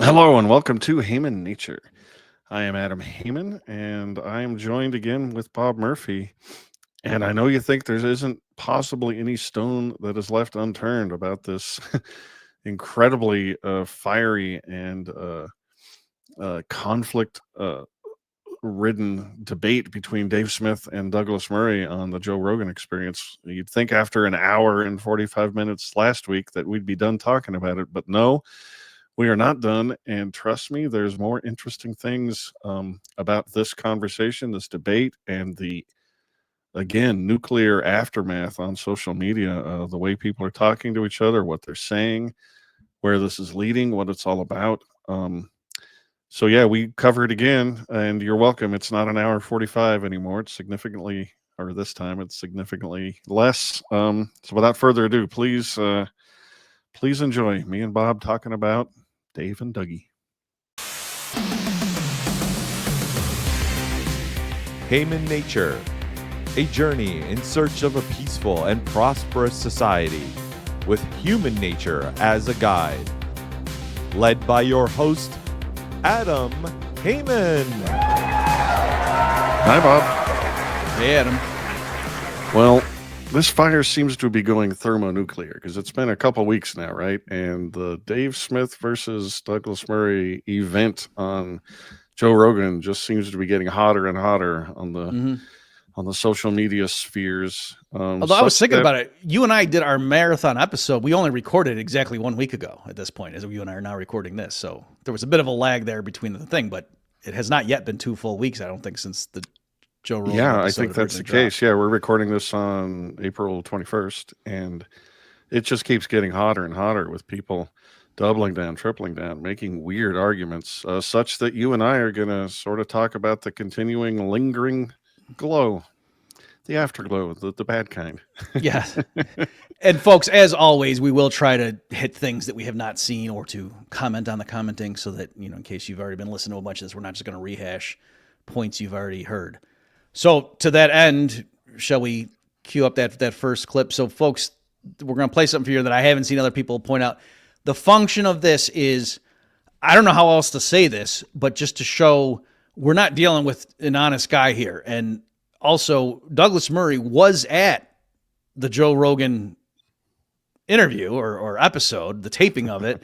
Hello and welcome to Haman Nature. I am Adam Haman and I am joined again with Bob Murphy. And I know you think there isn't possibly any stone that is left unturned about this incredibly fiery and conflict ridden debate between Dave Smith and Douglas Murray on the Joe Rogan Experience. You'd think after an hour and 45 minutes last week that we'd be done talking about it, but no, we are not done. And trust me, there's more interesting things about this conversation, this debate, and the, again, nuclear aftermath on social media, the way people are talking to each other, what they're saying, where this is leading, what it's all about. So yeah, we cover it again, and you're welcome. It's not an hour 45 anymore. It's significantly, or this time it's significantly less. So without further ado, please enjoy me and Bob talking about Dave and Dougie. Haman Nature, a journey in search of a peaceful and prosperous society with human nature as a guide. Led by your host, Adam Haman. Hi, Bob. Hey, Adam. Well, this fire seems to be going thermonuclear because it's been a couple weeks now, right? And the Dave Smith versus Douglas Murray event on Joe Rogan just seems to be getting hotter and hotter on the social media spheres. Although I was thinking about it, you and I did our marathon episode. We only recorded exactly 1 week ago at this point, as you and I are now recording this. So there was a bit of a lag there between the thing, but it has not yet been 2 full weeks, I don't think, since the Joe Rogan episode. I think that's the case. Yeah, we're recording this on April 21st, and it just keeps getting hotter and hotter with people doubling down, tripling down, making weird arguments, such that you and I are going to sort of talk about the continuing lingering glow, the afterglow, the bad kind. Yeah. And folks, as always, we will try to hit things that we have not seen or to comment on the commenting so that, in case you've already been listening to a bunch of this, we're not just going to rehash points you've already heard. So to that end, shall we cue up that first clip? So folks, we're going to play something for you that I haven't seen other people point out. The function of this is, I don't know how else to say this, but just to show we're not dealing with an honest guy here. And also, Douglas Murray was at the Joe Rogan interview or episode, the taping of it.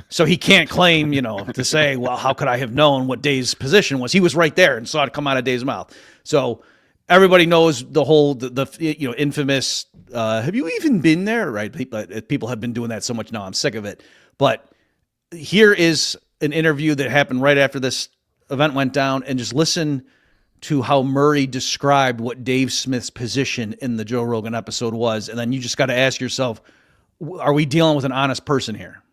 So he can't claim, to say, well, how could I have known what Dave's position was? He was right there and saw it come out of Dave's mouth. So everybody knows the whole, the infamous, have you even been there? Right. People have been doing that so much now. I'm sick of it. But here is an interview that happened right after this event went down, and just listen to how Murray described what Dave Smith's position in the Joe Rogan episode was. And then you just got to ask yourself, are we dealing with an honest person here?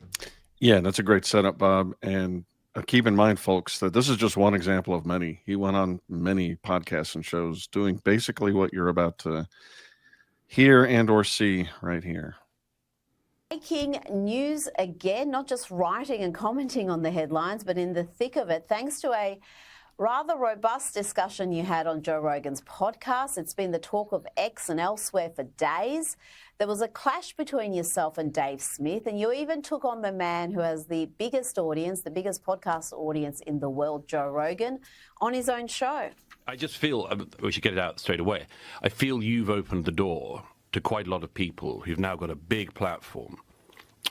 Yeah, that's a great setup, Bob. And keep in mind, folks, that this is just one example of many. He went on many podcasts and shows doing basically what you're about to hear and or see right here. Breaking news again, not just writing and commenting on the headlines, but in the thick of it, thanks to a rather robust discussion you had on Joe Rogan's podcast. It's been the talk of X and elsewhere for days. There was a clash between yourself and Dave Smith, and you even took on the man who has the biggest audience, the biggest podcast audience in the world, Joe Rogan, on his own show. I just feel, we should get it out straight away, I feel you've opened the door to quite a lot of people who've now got a big platform,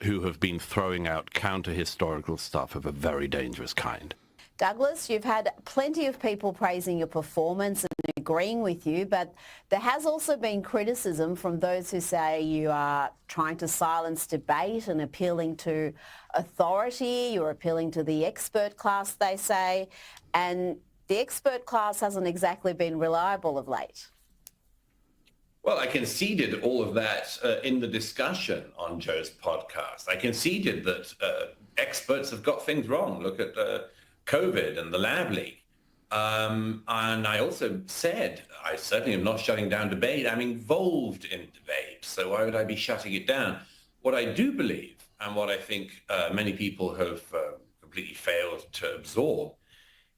who have been throwing out counter-historical stuff of a very dangerous kind. Douglas, you've had plenty of people praising your performance and agreeing with you, but there has also been criticism from those who say you are trying to silence debate and appealing to authority. You're appealing to the expert class, they say, and the expert class hasn't exactly been reliable of late. Well, I conceded all of that in the discussion on Joe's podcast. I conceded that experts have got things wrong. Look at COVID and the lab leak. And I also said, I certainly am not shutting down debate. I'm involved in debate. So why would I be shutting it down? What I do believe, and what I think many people have completely failed to absorb,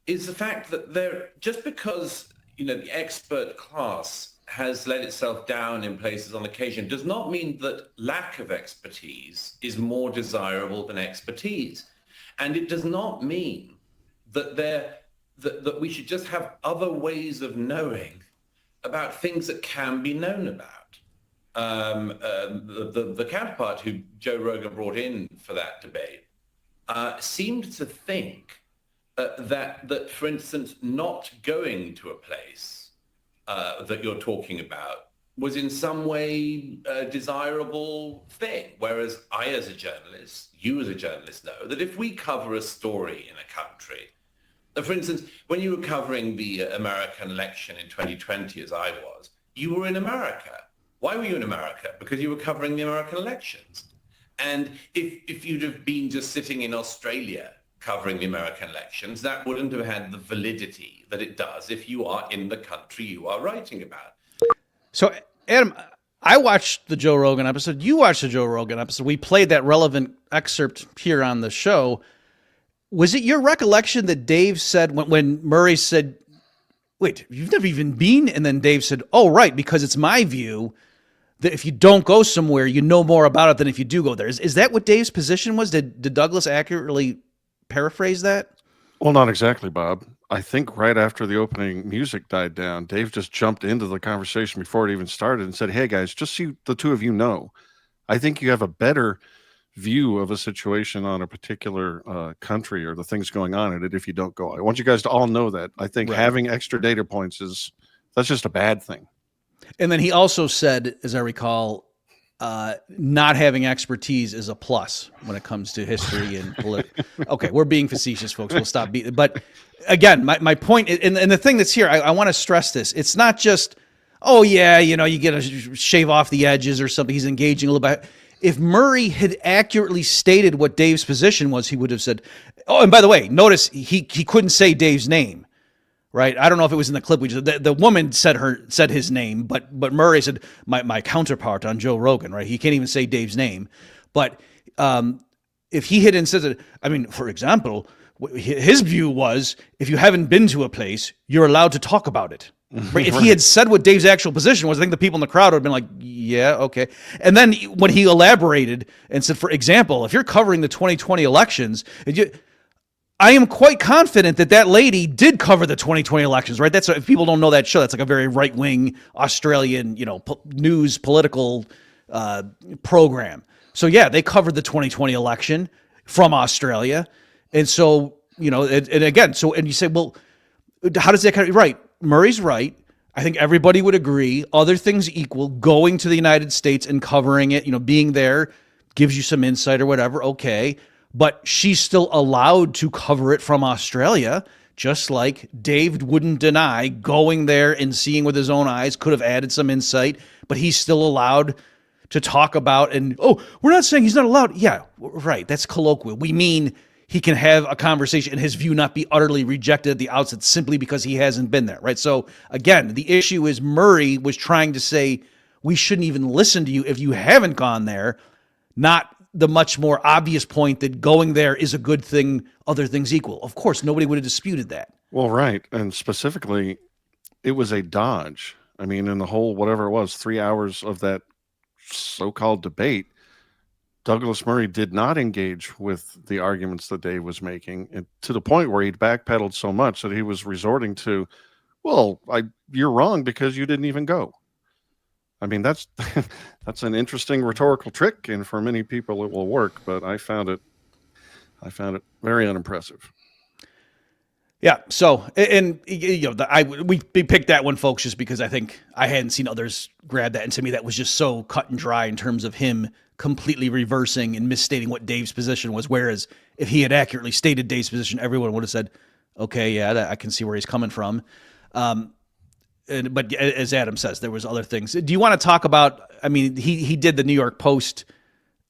is the fact that just because, the expert class has let itself down in places on occasion does not mean that lack of expertise is more desirable than expertise. And it does not mean that that we should just have other ways of knowing about things that can be known about. The counterpart who Joe Rogan brought in for that debate seemed to think that, for instance, not going to a place that you're talking about was in some way a desirable thing. Whereas I, as a journalist, you as a journalist know that if we cover a story in a country, for instance, when you were covering the American election in 2020, as I was, you were in America. Why were you in America? Because you were covering the American elections. And if you'd have been just sitting in Australia covering the American elections, that wouldn't have had the validity that it does if you are in the country you are writing about. So, Adam, I watched the Joe Rogan episode. You watched the Joe Rogan episode. We played that relevant excerpt here on the show. Was it your recollection that Dave said when Murray said, wait, you've never even been? And then Dave said, oh, right, because it's my view that if you don't go somewhere, you know more about it than if you do go there. Is that what Dave's position was? Did Douglas accurately paraphrase that? Well, not exactly, Bob. I think right after the opening music died down, Dave just jumped into the conversation before it even started and said, hey, guys, just so the two of you know, I think you have a better view of a situation on a particular country or the things going on in it if you don't go. I want you guys to all know that. I think having extra data points that's just a bad thing. And then he also said, as I recall, not having expertise is a plus when it comes to history and politics. Okay, we're being facetious, folks. We'll stop being. But again, my point, and the thing that's here, I want to stress this. It's not just, oh yeah, you get to shave off the edges or something. He's engaging a little bit. If Murray had accurately stated what Dave's position was, he would have said, oh, and by the way, notice he couldn't say Dave's name, right? I don't know if it was in the clip. The woman said his name, but Murray said my counterpart on Joe Rogan, right? He can't even say Dave's name. But if he had insisted, I mean, for example, his view was if you haven't been to a place, you're allowed to talk about it. Right? If he had said what Dave's actual position was, I think the people in the crowd would have been like, yeah, okay. And then when he elaborated and said, for example, if you're covering the 2020 elections, I am quite confident that lady did cover the 2020 elections, right? If people don't know that show, that's like a very right-wing Australian, news political program. So yeah, they covered the 2020 election from Australia. And so, and again, and you say, well, how does that kind of, right? Murray's right. I think everybody would agree. Other things equal, going to the United States and covering it, being there gives you some insight or whatever. Okay. But she's still allowed to cover it from Australia, just like Dave wouldn't deny going there and seeing with his own eyes could have added some insight, but he's still allowed to talk about, and, oh, we're not saying he's not allowed. Yeah, right. That's colloquial. We mean he can have a conversation and his view not be utterly rejected at the outset simply because he hasn't been there, right? So again, the issue is Murray was trying to say, we shouldn't even listen to you if you haven't gone there, not the much more obvious point that going there is a good thing, other things equal. Of course, nobody would have disputed that. Well, right. And specifically, it was a dodge. I mean, in the whole, whatever it was, 3 hours of that so-called debate, Douglas Murray did not engage with the arguments that Dave was making, and to the point where he'd backpedaled so much that he was resorting to, well, you're wrong because you didn't even go. I mean, that's an interesting rhetorical trick, and for many people it will work, but I found it very unimpressive. Yeah. So, and we picked that one, folks, just because I think I hadn't seen others grab that, and to me that was just so cut and dry in terms of him completely reversing and misstating what Dave's position was. Whereas if he had accurately stated Dave's position, everyone would have said, okay, yeah, I can see where he's coming from. But as Adam says, there was other things. Do you want to talk about, I mean, he did the New York Post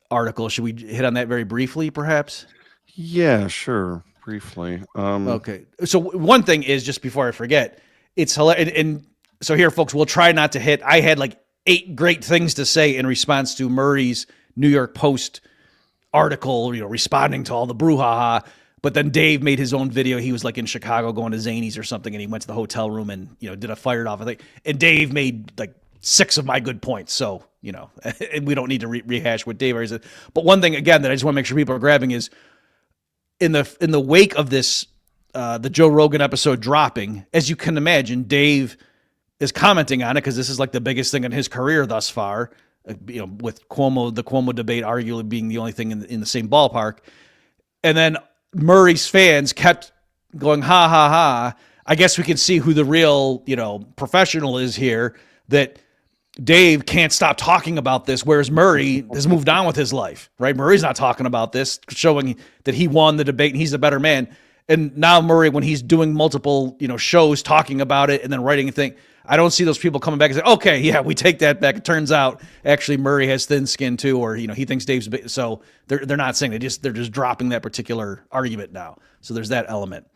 article. Should we hit on that very briefly, perhaps? Yeah, sure. Briefly. Okay. So one thing is, just before I forget, it's hilarious. And so here, folks, we'll try not to hit, I had like 8 great things to say in response to Murray's New York Post article, responding to all the brouhaha. But then Dave made his own video. He was like in Chicago going to Zany's or something, and he went to the hotel room and, did a fired off, I think. And Dave made like 6 of my good points. So, and we don't need to rehash what Dave already said. But one thing, again, that I just want to make sure people are grabbing is in the wake of this, the Joe Rogan episode dropping, as you can imagine, Dave is commenting on it because this is like the biggest thing in his career thus far. With Cuomo, the Cuomo debate arguably being the only thing in the same ballpark. And then Murray's fans kept going, ha, ha, ha. I guess we can see who the real, professional is here, that Dave can't stop talking about this, whereas Murray has moved on with his life, right? Murray's not talking about this, showing that he won the debate and he's a better man. And now Murray, when he's doing multiple, shows talking about it and then writing a thing, I don't see those people coming back and say, okay, yeah, we take that back. It turns out actually Murray has thin skin too, or, he thinks Dave's big. So they're not saying they're just dropping that particular argument now. So there's that element.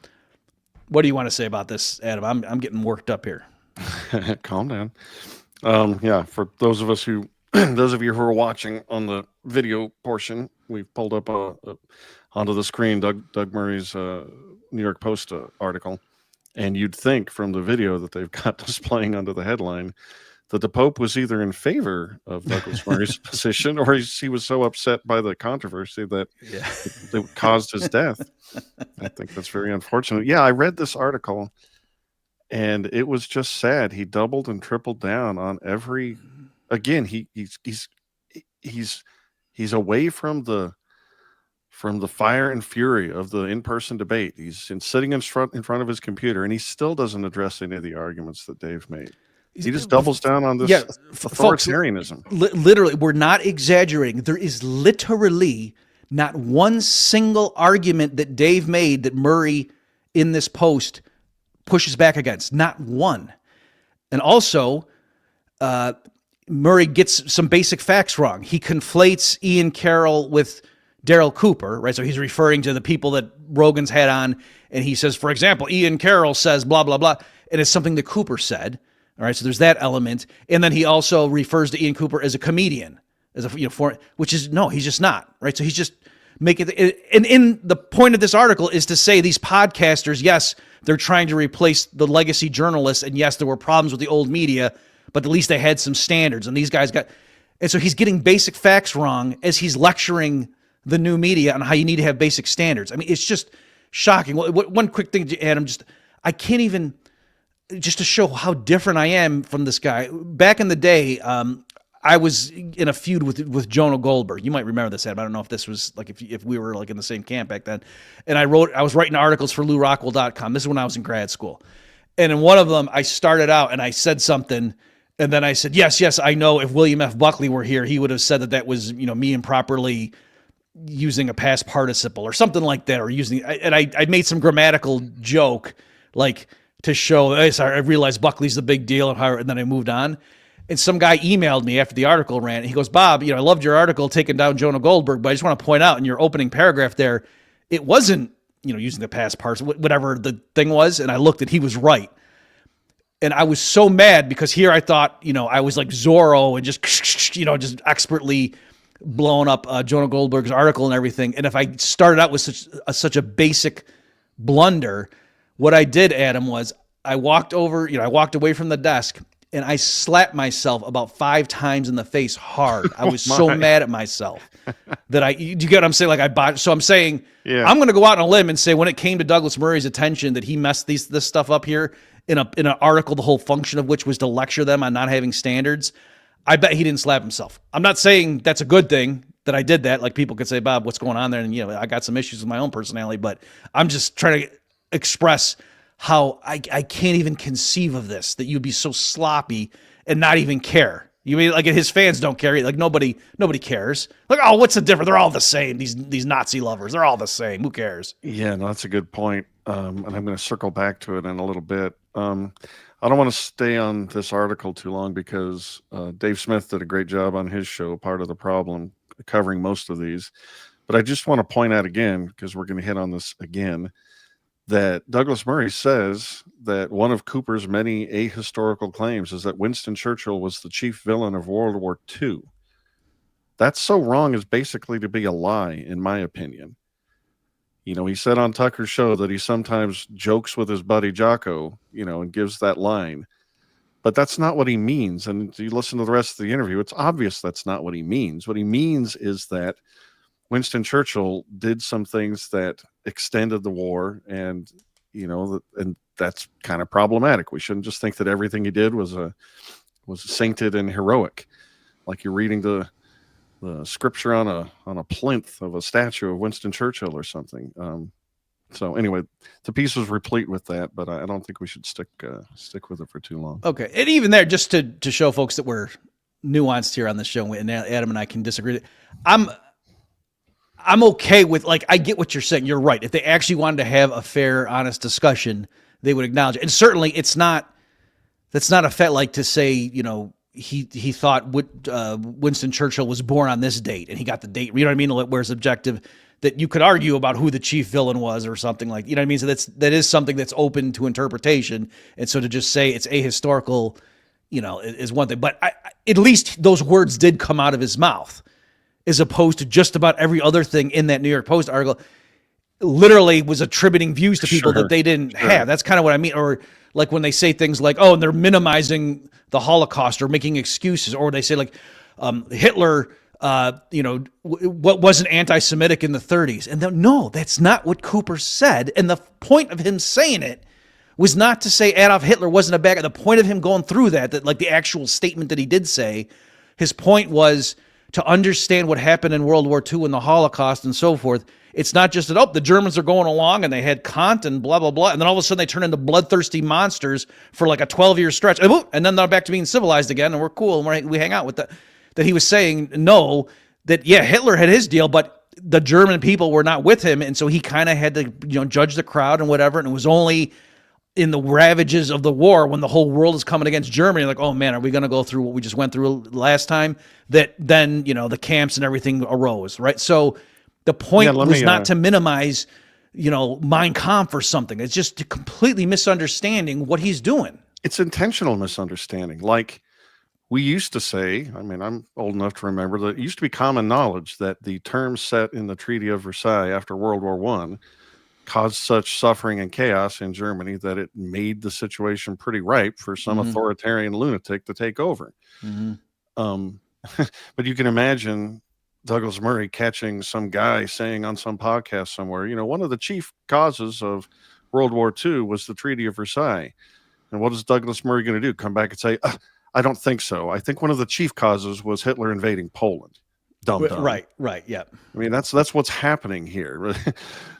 What do you want to say about this, Adam? I'm getting worked up here. Calm down. For those of you who are watching on the video portion, we've pulled up onto the screen Doug Murray's New York Post article, and you'd think from the video that they've got displaying under the headline that the Pope was either in favor of Douglas Murray's position, or he was so upset by the controversy that it caused his death. I think that's very unfortunate. Yeah, I read this article, and it was just sad. He doubled and tripled down on every. Again, he's away from the fire and fury of the in-person debate. He's sitting in front of his computer, and he still doesn't address any of the arguments that Dave made. He just doubles down on this authoritarianism. Folks, literally, we're not exaggerating. There is literally not one single argument that Dave made that Murray in this post pushes back against. Not one. And also, Murray gets some basic facts wrong. He conflates Ian Carroll with Daryl Cooper, right? So he's referring to the people that Rogan's had on, and he says, for example, Ian Carroll says blah, blah, blah, and it's something that Cooper said. All right, so there's that element. And then he also refers to Ian Cooper as a comedian, as which is, no, he's just not, right? So he's just making and in the point of this article is to say these podcasters, yes, they're trying to replace the legacy journalists, and yes, there were problems with the old media, but at least they had some standards, and these guys and so he's getting basic facts wrong as he's lecturing the new media on how you need to have basic standards. I mean, it's just shocking. One quick thing, Adam, I can't even, just to show how different I am from this guy. Back in the day, I was in a feud with Jonah Goldberg. You might remember this, Adam. I don't know if this was like if we were like in the same camp back then. And I was writing articles for LouRockwell.com. This is when I was in grad school. And in one of them, I started out and I said something, and then I said, yes, I know if William F. Buckley were here, he would have said that was, me improperly using a past participle or something like that, or I made some grammatical joke, like to show, hey, sorry, I realized Buckley's the big deal, and then I moved on. And some guy emailed me after the article ran, and he goes, Bob, I loved your article taking down Jonah Goldberg, but I just want to point out in your opening paragraph there, it wasn't, using the past parts, whatever the thing was. And I looked and he was right. And I was so mad because here I thought, I was like Zorro and just, just expertly blowing up Jonah Goldberg's article and everything. And if I started out with such a basic blunder, what I did, Adam, was I walked away from the desk and I slapped myself about 5 times in the face hard. I was so mad at myself that do you get what I'm saying? Like I botched. So I'm saying, I'm going to go out on a limb and say when it came to Douglas Murray's attention that he messed this stuff up here in an article, the whole function of which was to lecture them on not having standards, I bet he didn't slap himself. I'm not saying that's a good thing that I did that. Like people could say, Bob, what's going on there? And I got some issues with my own personality, but I'm just trying to express how I can't even conceive of this, that you'd be so sloppy and not even care. You mean like his fans don't care? Like nobody cares. Like, oh, what's the difference? They're all the same. These Nazi lovers, they're all the same. Who cares? Yeah, no, that's a good point. And I'm going to circle back to it in a little bit. I don't want to stay on this article too long because Dave Smith did a great job on his show, Part of the Problem, covering most of these. But I just want to point out again, because we're going to hit on this again, that Douglas Murray says that one of Cooper's many ahistorical claims is that Winston Churchill was the chief villain of World War II. That's so wrong as basically to be a lie, in my opinion. He said on Tucker's show that he sometimes jokes with his buddy Jocko, and gives that line. But that's not what he means. And you listen to the rest of the interview, it's obvious that's not what he means. What he means is that Winston Churchill did some things that extended the war, and and that's kind of problematic. We shouldn't just think that everything he did was sainted and heroic, like you're reading the scripture on a plinth of a statue of Winston Churchill or something. So anyway, the piece was replete with that, but I don't think we should stick with it for too long. Okay, and even there, just to show folks that we're nuanced here on the show, and Adam and I can disagree. I'm okay with, like, I get what you're saying. You're right. If they actually wanted to have a fair, honest discussion, they would acknowledge it. And certainly, that's not a fact. Like to say, he thought Winston Churchill was born on this date, and he got the date. You know what I mean? Where it's objective. That you could argue about who the chief villain was or something, like, you know what I mean? So that is something that's open to interpretation. And so to just say it's ahistorical, is one thing. But at least those words did come out of his mouth, as opposed to just about every other thing in that New York Post article literally was attributing views to people that they didn't have. That's kind of what I mean. Or like when they say things like, oh, and they're minimizing the Holocaust or making excuses, or they say like Hitler what wasn't anti-Semitic in the 30s. And no, that's not what Cooper said. And the point of him saying it was not to say Adolf Hitler wasn't a bad guy. The point of him going through that like the actual statement that he did say, his point was to understand what happened in World War II and the Holocaust and so forth. It's not just that, the Germans are going along and they had Kant and blah, blah, blah. And then all of a sudden they turn into bloodthirsty monsters for like a 12-year stretch. And then they're back to being civilized again and we're cool and we hang out with that. That he was saying, no, that, Hitler had his deal, but the German people were not with him. And so he kind of had to, judge the crowd and whatever. And it was only in the ravages of the war, when the whole world is coming against Germany, like, oh man, are we going to go through what we just went through last time? That then, the camps and everything arose, right? So the point was not to minimize, Mein Kampf or something. It's just to completely misunderstanding what he's doing. It's intentional misunderstanding. Like, we used to say, I'm old enough to remember that it used to be common knowledge that the terms set in the Treaty of Versailles after World War I caused such suffering and chaos in Germany that it made the situation pretty ripe for some authoritarian lunatic to take over. But you can imagine Douglas Murray catching some guy saying on some podcast somewhere, one of the chief causes of World War II was the Treaty of Versailles. And what is Douglas Murray going to do? Come back and say, I don't think so. I think one of the chief causes was Hitler invading Poland. Dumb. Right. Yeah. That's what's happening here.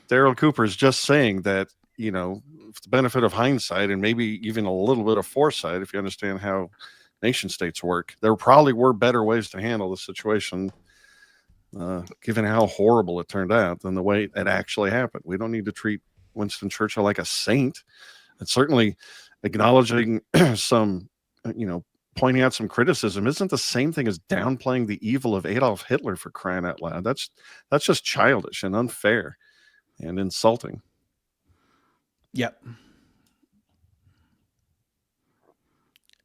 Daryl Cooper is just saying that, with the benefit of hindsight and maybe even a little bit of foresight, if you understand how nation states work, there probably were better ways to handle the situation, given how horrible it turned out, than the way it actually happened. We don't need to treat Winston Churchill like a saint. And certainly acknowledging some, pointing out some criticism isn't the same thing as downplaying the evil of Adolf Hitler, for crying out loud. That's just childish and unfair and insulting. Yep.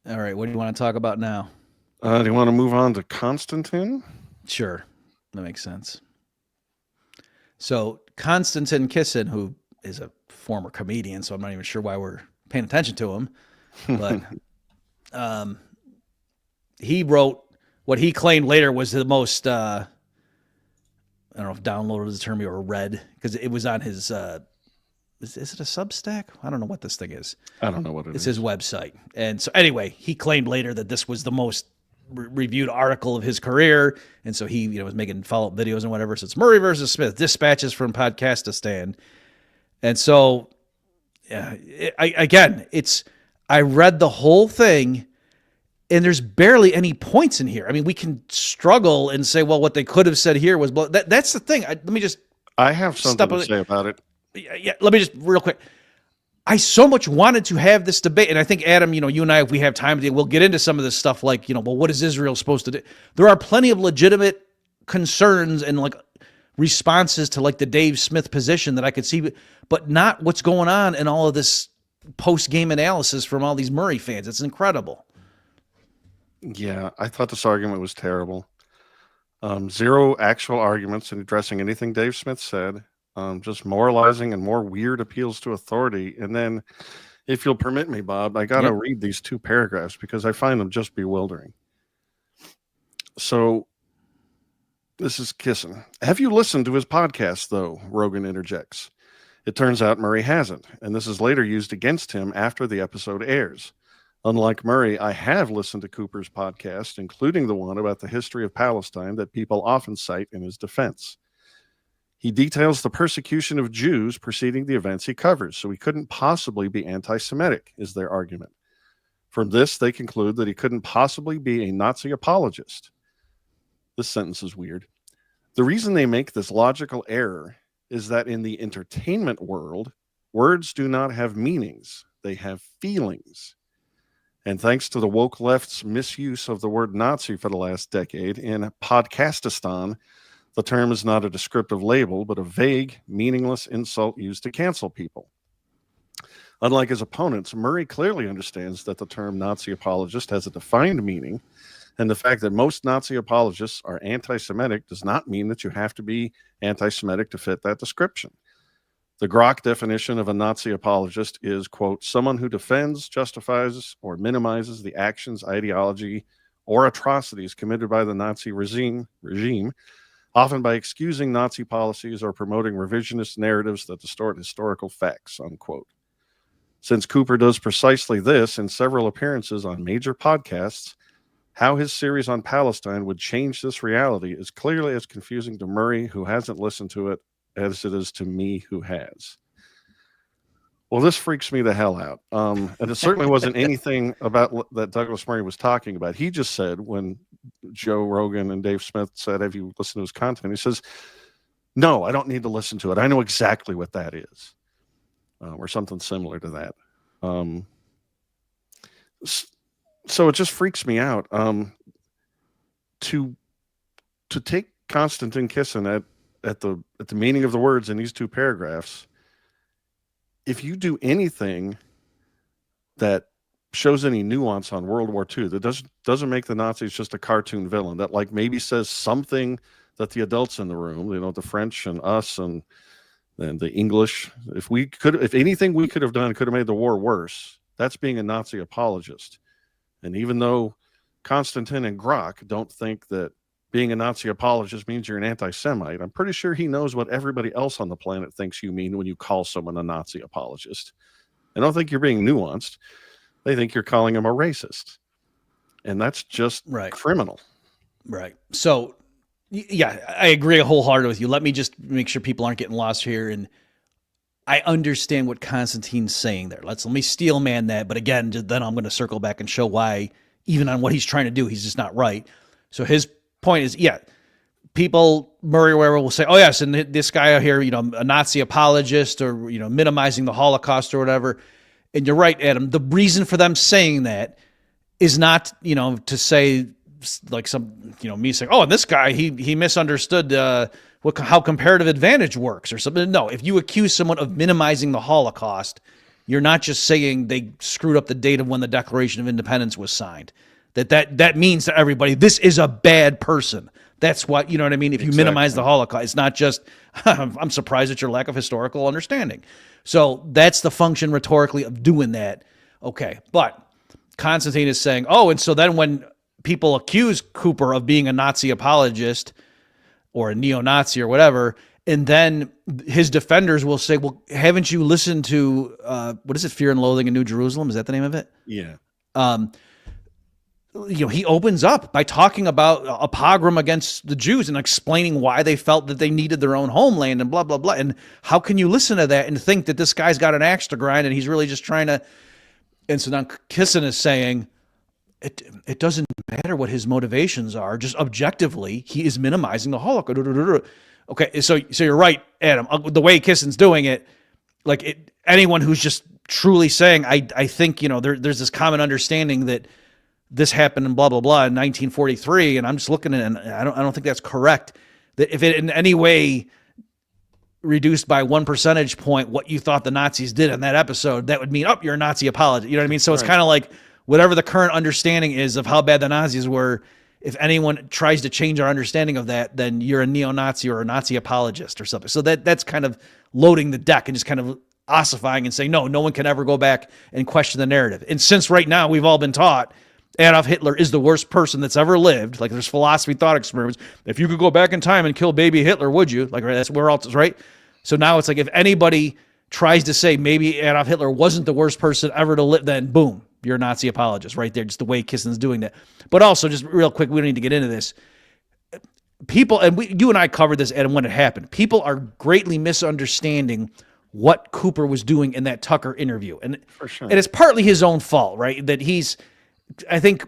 All right. What do you want to talk about now? Do you want to move on to Konstantin? Sure. That makes sense. So Konstantin Kisin, who is a former comedian, so I'm not even sure why we're paying attention to him, but he wrote what he claimed later was the most, I don't know if downloaded is the term or read, because it was on his, is it a Substack? I don't know what this thing is. I don't know what it is. It's his website. And so anyway, he claimed later that this was the most reviewed article of his career. And so he was making follow-up videos and whatever. So it's Murray versus Smith, dispatches from Podcastistan. And so, I read the whole thing, and there's barely any points in here. I mean, we can struggle and say, well, what they could have said here was, that's the thing. I have something to say about it. Yeah, let me just real quick. I so much wanted to have this debate, and I think, Adam, you and I, if we have time, we'll get into some of this stuff like, well, what is Israel supposed to do? There are plenty of legitimate concerns and like responses to like the Dave Smith position that I could see, but not what's going on in all of this post-game analysis from all these Murray fans. It's incredible. Yeah, I thought this argument was terrible. Zero actual arguments in addressing anything Dave Smith said. Just moralizing and more weird appeals to authority. And then, if you'll permit me, Bob, I got to read these two paragraphs because I find them just bewildering. So, this is Kisin. Have you listened to his podcast, though? Rogan interjects. It turns out Murray hasn't, and this is later used against him after the episode airs. Unlike Murray, I have listened to Cooper's podcast, including the one about the history of Palestine that people often cite in his defense. He details the persecution of Jews preceding the events he covers, so he couldn't possibly be anti-Semitic, is their argument. From this, they conclude that he couldn't possibly be a Nazi apologist. This sentence is weird. The reason they make this logical error is that in the entertainment world, words do not have meanings, they have feelings. And thanks to the woke left's misuse of the word Nazi for the last decade, in Podcastistan, the term is not a descriptive label, but a vague, meaningless insult used to cancel people. Unlike his opponents, Murray clearly understands that the term Nazi apologist has a defined meaning, and the fact that most Nazi apologists are anti-Semitic does not mean that you have to be anti-Semitic to fit that description. The Grok definition of a Nazi apologist is, quote, someone who defends, justifies, or minimizes the actions, ideology, or atrocities committed by the Nazi regime, often by excusing Nazi policies or promoting revisionist narratives that distort historical facts, unquote. Since Cooper does precisely this in several appearances on major podcasts, how his series on Palestine would change this reality is clearly as confusing to Murray, who hasn't listened to it, as it is to me, who has. Well, this freaks me the hell out. And it certainly wasn't anything about that Douglas Murray was talking about. He just said, when Joe Rogan and Dave Smith said, have you listened to his content? He says, no, I don't need to listen to it. I know exactly what that is. Or something similar to that. So it just freaks me out to take Konstantin Kisin at the meaning of the words in these two paragraphs. If you do anything that shows any nuance on World War II, that doesn't make the Nazis just a cartoon villain, that like maybe says something that the adults in the room, you know, the French and us and the English, if anything we could have done could have made the war worse, that's being a Nazi apologist. And even though Konstantin and Grok don't think that being a Nazi apologist means you're an anti-Semite, I'm pretty sure he knows what everybody else on the planet thinks you mean when you call someone a Nazi apologist. I don't think you're being nuanced. They think you're calling him a racist. And that's just criminal. Right. So, yeah, I agree wholeheartedly with you. Let me just make sure people aren't getting lost here. And I understand what Konstantin's saying there. Let me steel man that. But again, then I'm going to circle back and show why, even on what he's trying to do, he's just not right. So his point is, yeah, people, Murray or wherever, will say, oh, yes, and this guy out here, you know, a Nazi apologist or, you know, minimizing the Holocaust or whatever. And you're right, Adam. The reason for them saying that is not, you know, to say like some, you know, me saying, oh, and this guy, he misunderstood how comparative advantage works or something. No, if you accuse someone of minimizing the Holocaust, you're not just saying they screwed up the date of when the Declaration of Independence was signed. That means to everybody, this is a bad person. That's what, you know what I mean? If you minimize the Holocaust, it's not just, I'm surprised at your lack of historical understanding. So that's the function rhetorically of doing that. Okay, but Konstantin is saying, oh, and so then when people accuse Cooper of being a Nazi apologist or a neo-Nazi or whatever, and then his defenders will say, well, haven't you listened to, what is it, Fear and Loathing in New Jerusalem? Is that the name of it? Yeah. You know, he opens up by talking about a pogrom against the Jews and explaining why they felt that they needed their own homeland and blah, blah, blah. And how can you listen to that and think that this guy's got an axe to grind and he's really just trying to... And so now Kisin is saying, it doesn't matter what his motivations are. Just objectively, he is minimizing the Holocaust. Okay, so you're right, Adam. The way Kissin's doing it, like anyone who's just truly saying, I think, you know, there's this common understanding that this happened in blah, blah, blah in 1943. And I'm just looking at it and I don't think that's correct. That if it in any way reduced by 1 percentage point what you thought the Nazis did in that episode, that would mean, oh, you're a Nazi apologist. You know what I mean? So it's kind of like whatever the current understanding is of how bad the Nazis were, if anyone tries to change our understanding of that, then you're a neo-Nazi or a Nazi apologist or something. So that's kind of loading the deck and just kind of ossifying and saying, no one can ever go back and question the narrative. And since right now we've all been taught Adolf Hitler is the worst person that's ever lived, like there's philosophy thought experiments. If you could go back in time and kill baby Hitler, would you? Like, that's where else, right? So now it's like, if anybody tries to say maybe Adolf Hitler wasn't the worst person ever to live, then boom, you're a Nazi apologist right there. Just the way Kisin's doing that. But also, just real quick, we don't need to get into this. People, and you and I covered this, Adam, when it happened. People are greatly misunderstanding what Cooper was doing in that Tucker interview. And, For sure. and it's partly his own fault, right? That I think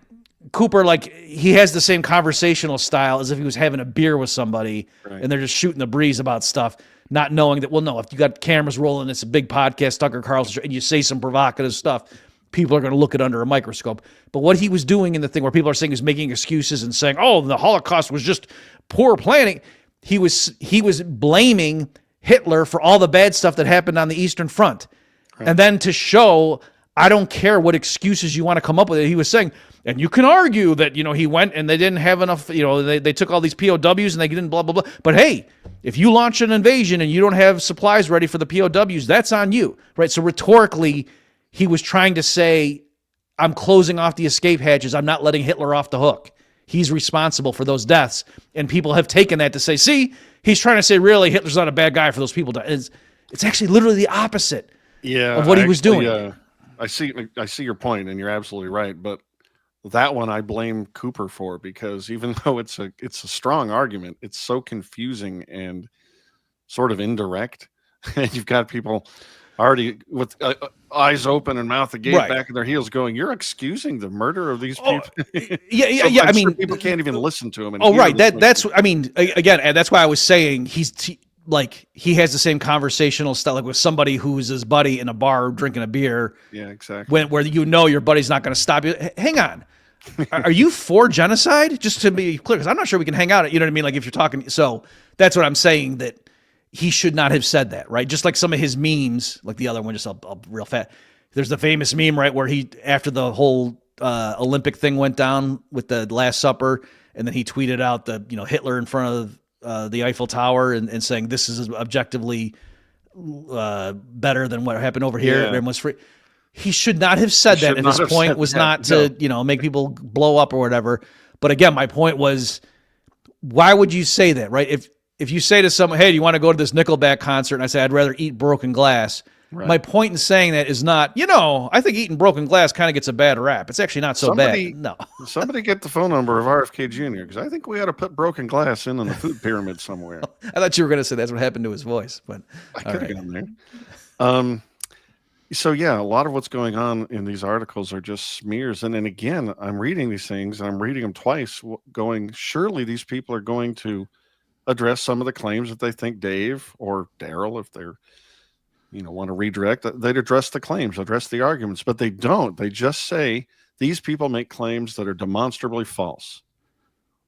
Cooper, like, he has the same conversational style as if he was having a beer with somebody, Right. and they're just shooting the breeze about stuff, not knowing that, well, no, if you got cameras rolling, it's a big podcast, Tucker Carlson, and you say some provocative stuff, people are going to look at it under a microscope. But what he was doing in the thing where people are saying he's making excuses and saying, oh, the Holocaust was just poor planning, he was blaming Hitler for all the bad stuff that happened on the Eastern Front. Right. And then to show, I don't care what excuses you want to come up with, he was saying, and you can argue that, he went and they didn't have enough, they took all these POWs and they didn't blah, blah, blah. But hey, if you launch an invasion and you don't have supplies ready for the POWs, that's on you, right? So rhetorically, he was trying to say, I'm closing off the escape hatches. I'm not letting Hitler off the hook. He's responsible for those deaths. And people have taken that to say, see, he's trying to say, really, Hitler's not a bad guy for those people. It's actually literally the opposite of what he was doing. I see your point, and you're absolutely right. But that one I blame Cooper for, because even though it's a strong argument, it's so confusing and sort of indirect. And you've got people already with eyes open and mouth agape, right, back in their heels going, you're excusing the murder of these people. Yeah. So I mean, people can't even listen to him. Right. That's why I was saying he has the same conversational style, like with somebody who's his buddy in a bar drinking a beer. Yeah, exactly. Where your buddy's not going to stop you. Hang on. Are you for genocide? Just to be clear, because I'm not sure we can hang out. You know what I mean? Like if you're talking, so that's what I'm saying, that he should not have said that, right? Just like some of his memes, like the other one, just real fat. There's the famous meme, right, where he, after the whole Olympic thing went down with the Last Supper, and then he tweeted out the Hitler in front of the Eiffel Tower and saying this is objectively better than what happened over here. Yeah. And was free. He should not have said that. And his point was not to make people blow up or whatever. But again, my point was, why would you say that, right? If you say to someone, hey, do you want to go to this Nickelback concert? And I say, I'd rather eat broken glass. Right. My point in saying that is not, I think eating broken glass kind of gets a bad rap. It's actually not so bad. No. Somebody get the phone number of RFK Jr., because I think we ought to put broken glass in on the food pyramid somewhere. I thought you were going to say that's what happened to his voice, but I could have gone there. So yeah, a lot of what's going on in these articles are just smears. And then again, I'm reading these things and I'm reading them twice going, surely these people are going to address some of the claims that they think Dave or Daryl, if they're, want to redirect, they'd address the claims, address the arguments, but they don't. They just say these people make claims that are demonstrably false.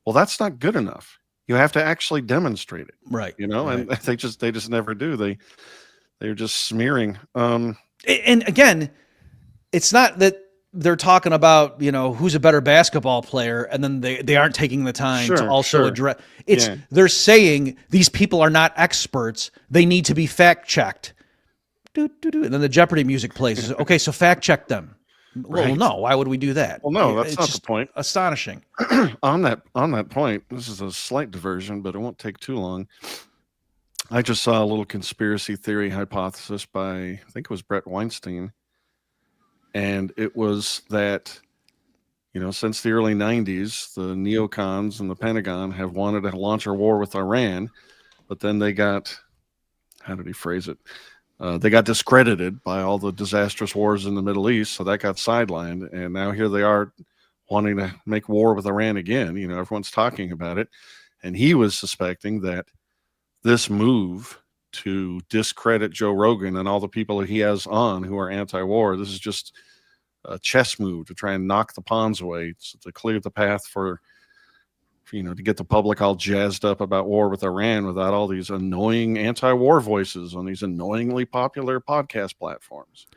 Well, that's not good enough. You have to actually demonstrate it. Right. And they just never do. They're just smearing. And again, it's not that they're talking about, who's a better basketball player, and then they aren't taking the time to also address. They're saying these people are not experts. They need to be fact checked. And then the Jeopardy music plays. Okay, so fact check them. Right. Well, no. Why would we do that? Well, no, that's not the point. Astonishing. On that point, this is a slight diversion, but it won't take too long. I just saw a little conspiracy theory hypothesis by, I think it was Bret Weinstein. And it was that, since the early 90s, the neocons and the Pentagon have wanted to launch a war with Iran, but then they got, how did he phrase it? They got discredited by all the disastrous wars in the Middle East, so that got sidelined. And now here they are wanting to make war with Iran again. Everyone's talking about it. And he was suspecting that this move to discredit Joe Rogan and all the people that he has on who are anti-war, this is just a chess move to try and knock the pawns away, to clear the path for to get the public all jazzed up about war with Iran without all these annoying anti-war voices on these annoyingly popular podcast platforms.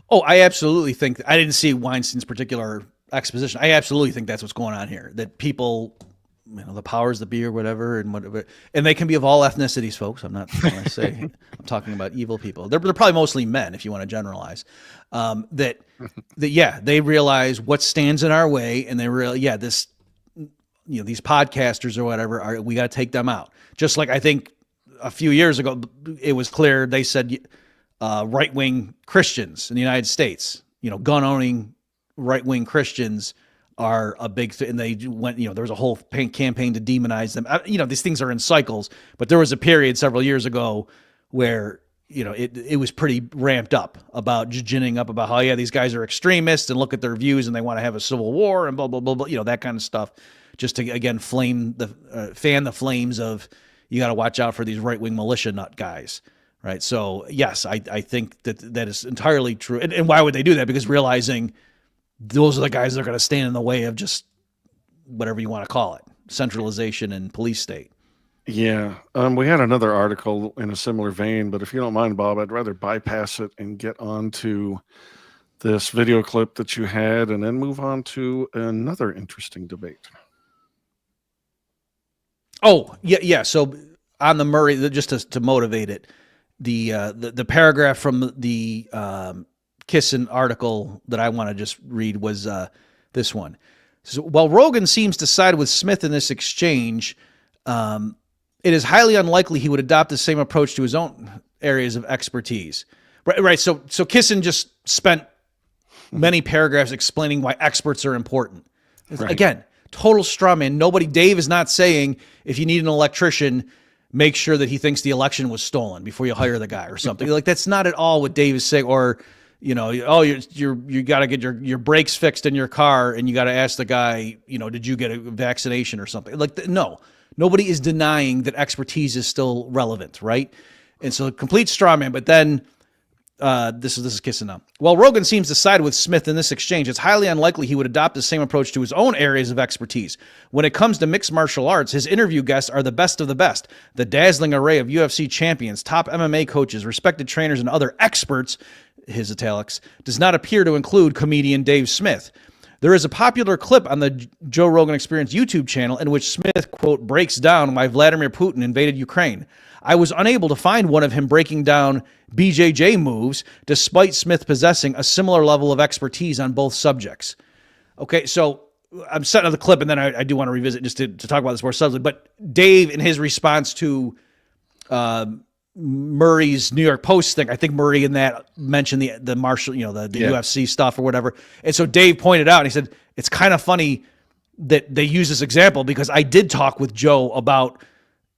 Oh, I absolutely think I didn't see Weinstein's particular exposition. I absolutely think that's what's going on here, that people, the powers that be or whatever, and they can be of all ethnicities, folks. I'm not going to say I'm talking about evil people. They're probably mostly men, if you want to generalize. That they realize what stands in our way, and they realize, these podcasters or whatever, we got to take them out. Just like I think a few years ago, it was clear they said right-wing Christians in the United States. Gun-owning right-wing Christians are a big thing. And they went, there was a whole campaign to demonize them. These things are in cycles, but there was a period several years ago where, it was pretty ramped up about ginning up about how, these guys are extremists and look at their views and they want to have a civil war and blah, blah, blah, blah, that kind of stuff. Just to, again, fan the flames of, you got to watch out for these right-wing militia nut guys. Right. So, yes, I think that is entirely true. And why would they do that? Because realizing those are the guys that are going to stand in the way of just whatever you want to call it, centralization and police state. Yeah. We had another article in a similar vein, but if you don't mind, Bob, I'd rather bypass it and get on to this video clip that you had and then move on to another interesting debate. Oh, yeah. So on the Murray, just to motivate it, the paragraph from the Kisin article that I want to just read was this one. So, while Rogan seems to side with Smith in this exchange, it is highly unlikely he would adopt the same approach to his own areas of expertise. Right. So Kisin just spent many paragraphs explaining why experts are important. Right. Again, total straw man. Dave is not saying if you need an electrician, make sure that he thinks the election was stolen before you hire the guy or something. Like, that's not at all what Dave is saying. Or, you got to get your brakes fixed in your car and you got to ask the guy, did you get a vaccination or something? Like, no, nobody is denying that expertise is still relevant, right? And so complete straw man. But then this is Kisin now. While Rogan seems to side with Smith in this exchange, it's highly unlikely he would adopt the same approach to his own areas of expertise. When it comes to mixed martial arts, his interview guests are the best of the best. The dazzling array of UFC champions, top MMA coaches, respected trainers, and other experts, his italics, does not appear to include comedian Dave Smith. There is a popular clip on the Joe Rogan Experience YouTube channel in which Smith, quote, breaks down why Vladimir Putin invaded Ukraine. I was unable to find one of him breaking down BJJ moves, despite Smith possessing a similar level of expertise on both subjects. Okay, so I'm setting up the clip, and then I do want to revisit just to talk about this more subtly. But Dave, in his response to Murray's New York Post thing, I think Murray in that mentioned the martial, the UFC stuff or whatever. And so Dave pointed out, and he said, it's kind of funny that they use this example because I did talk with Joe about,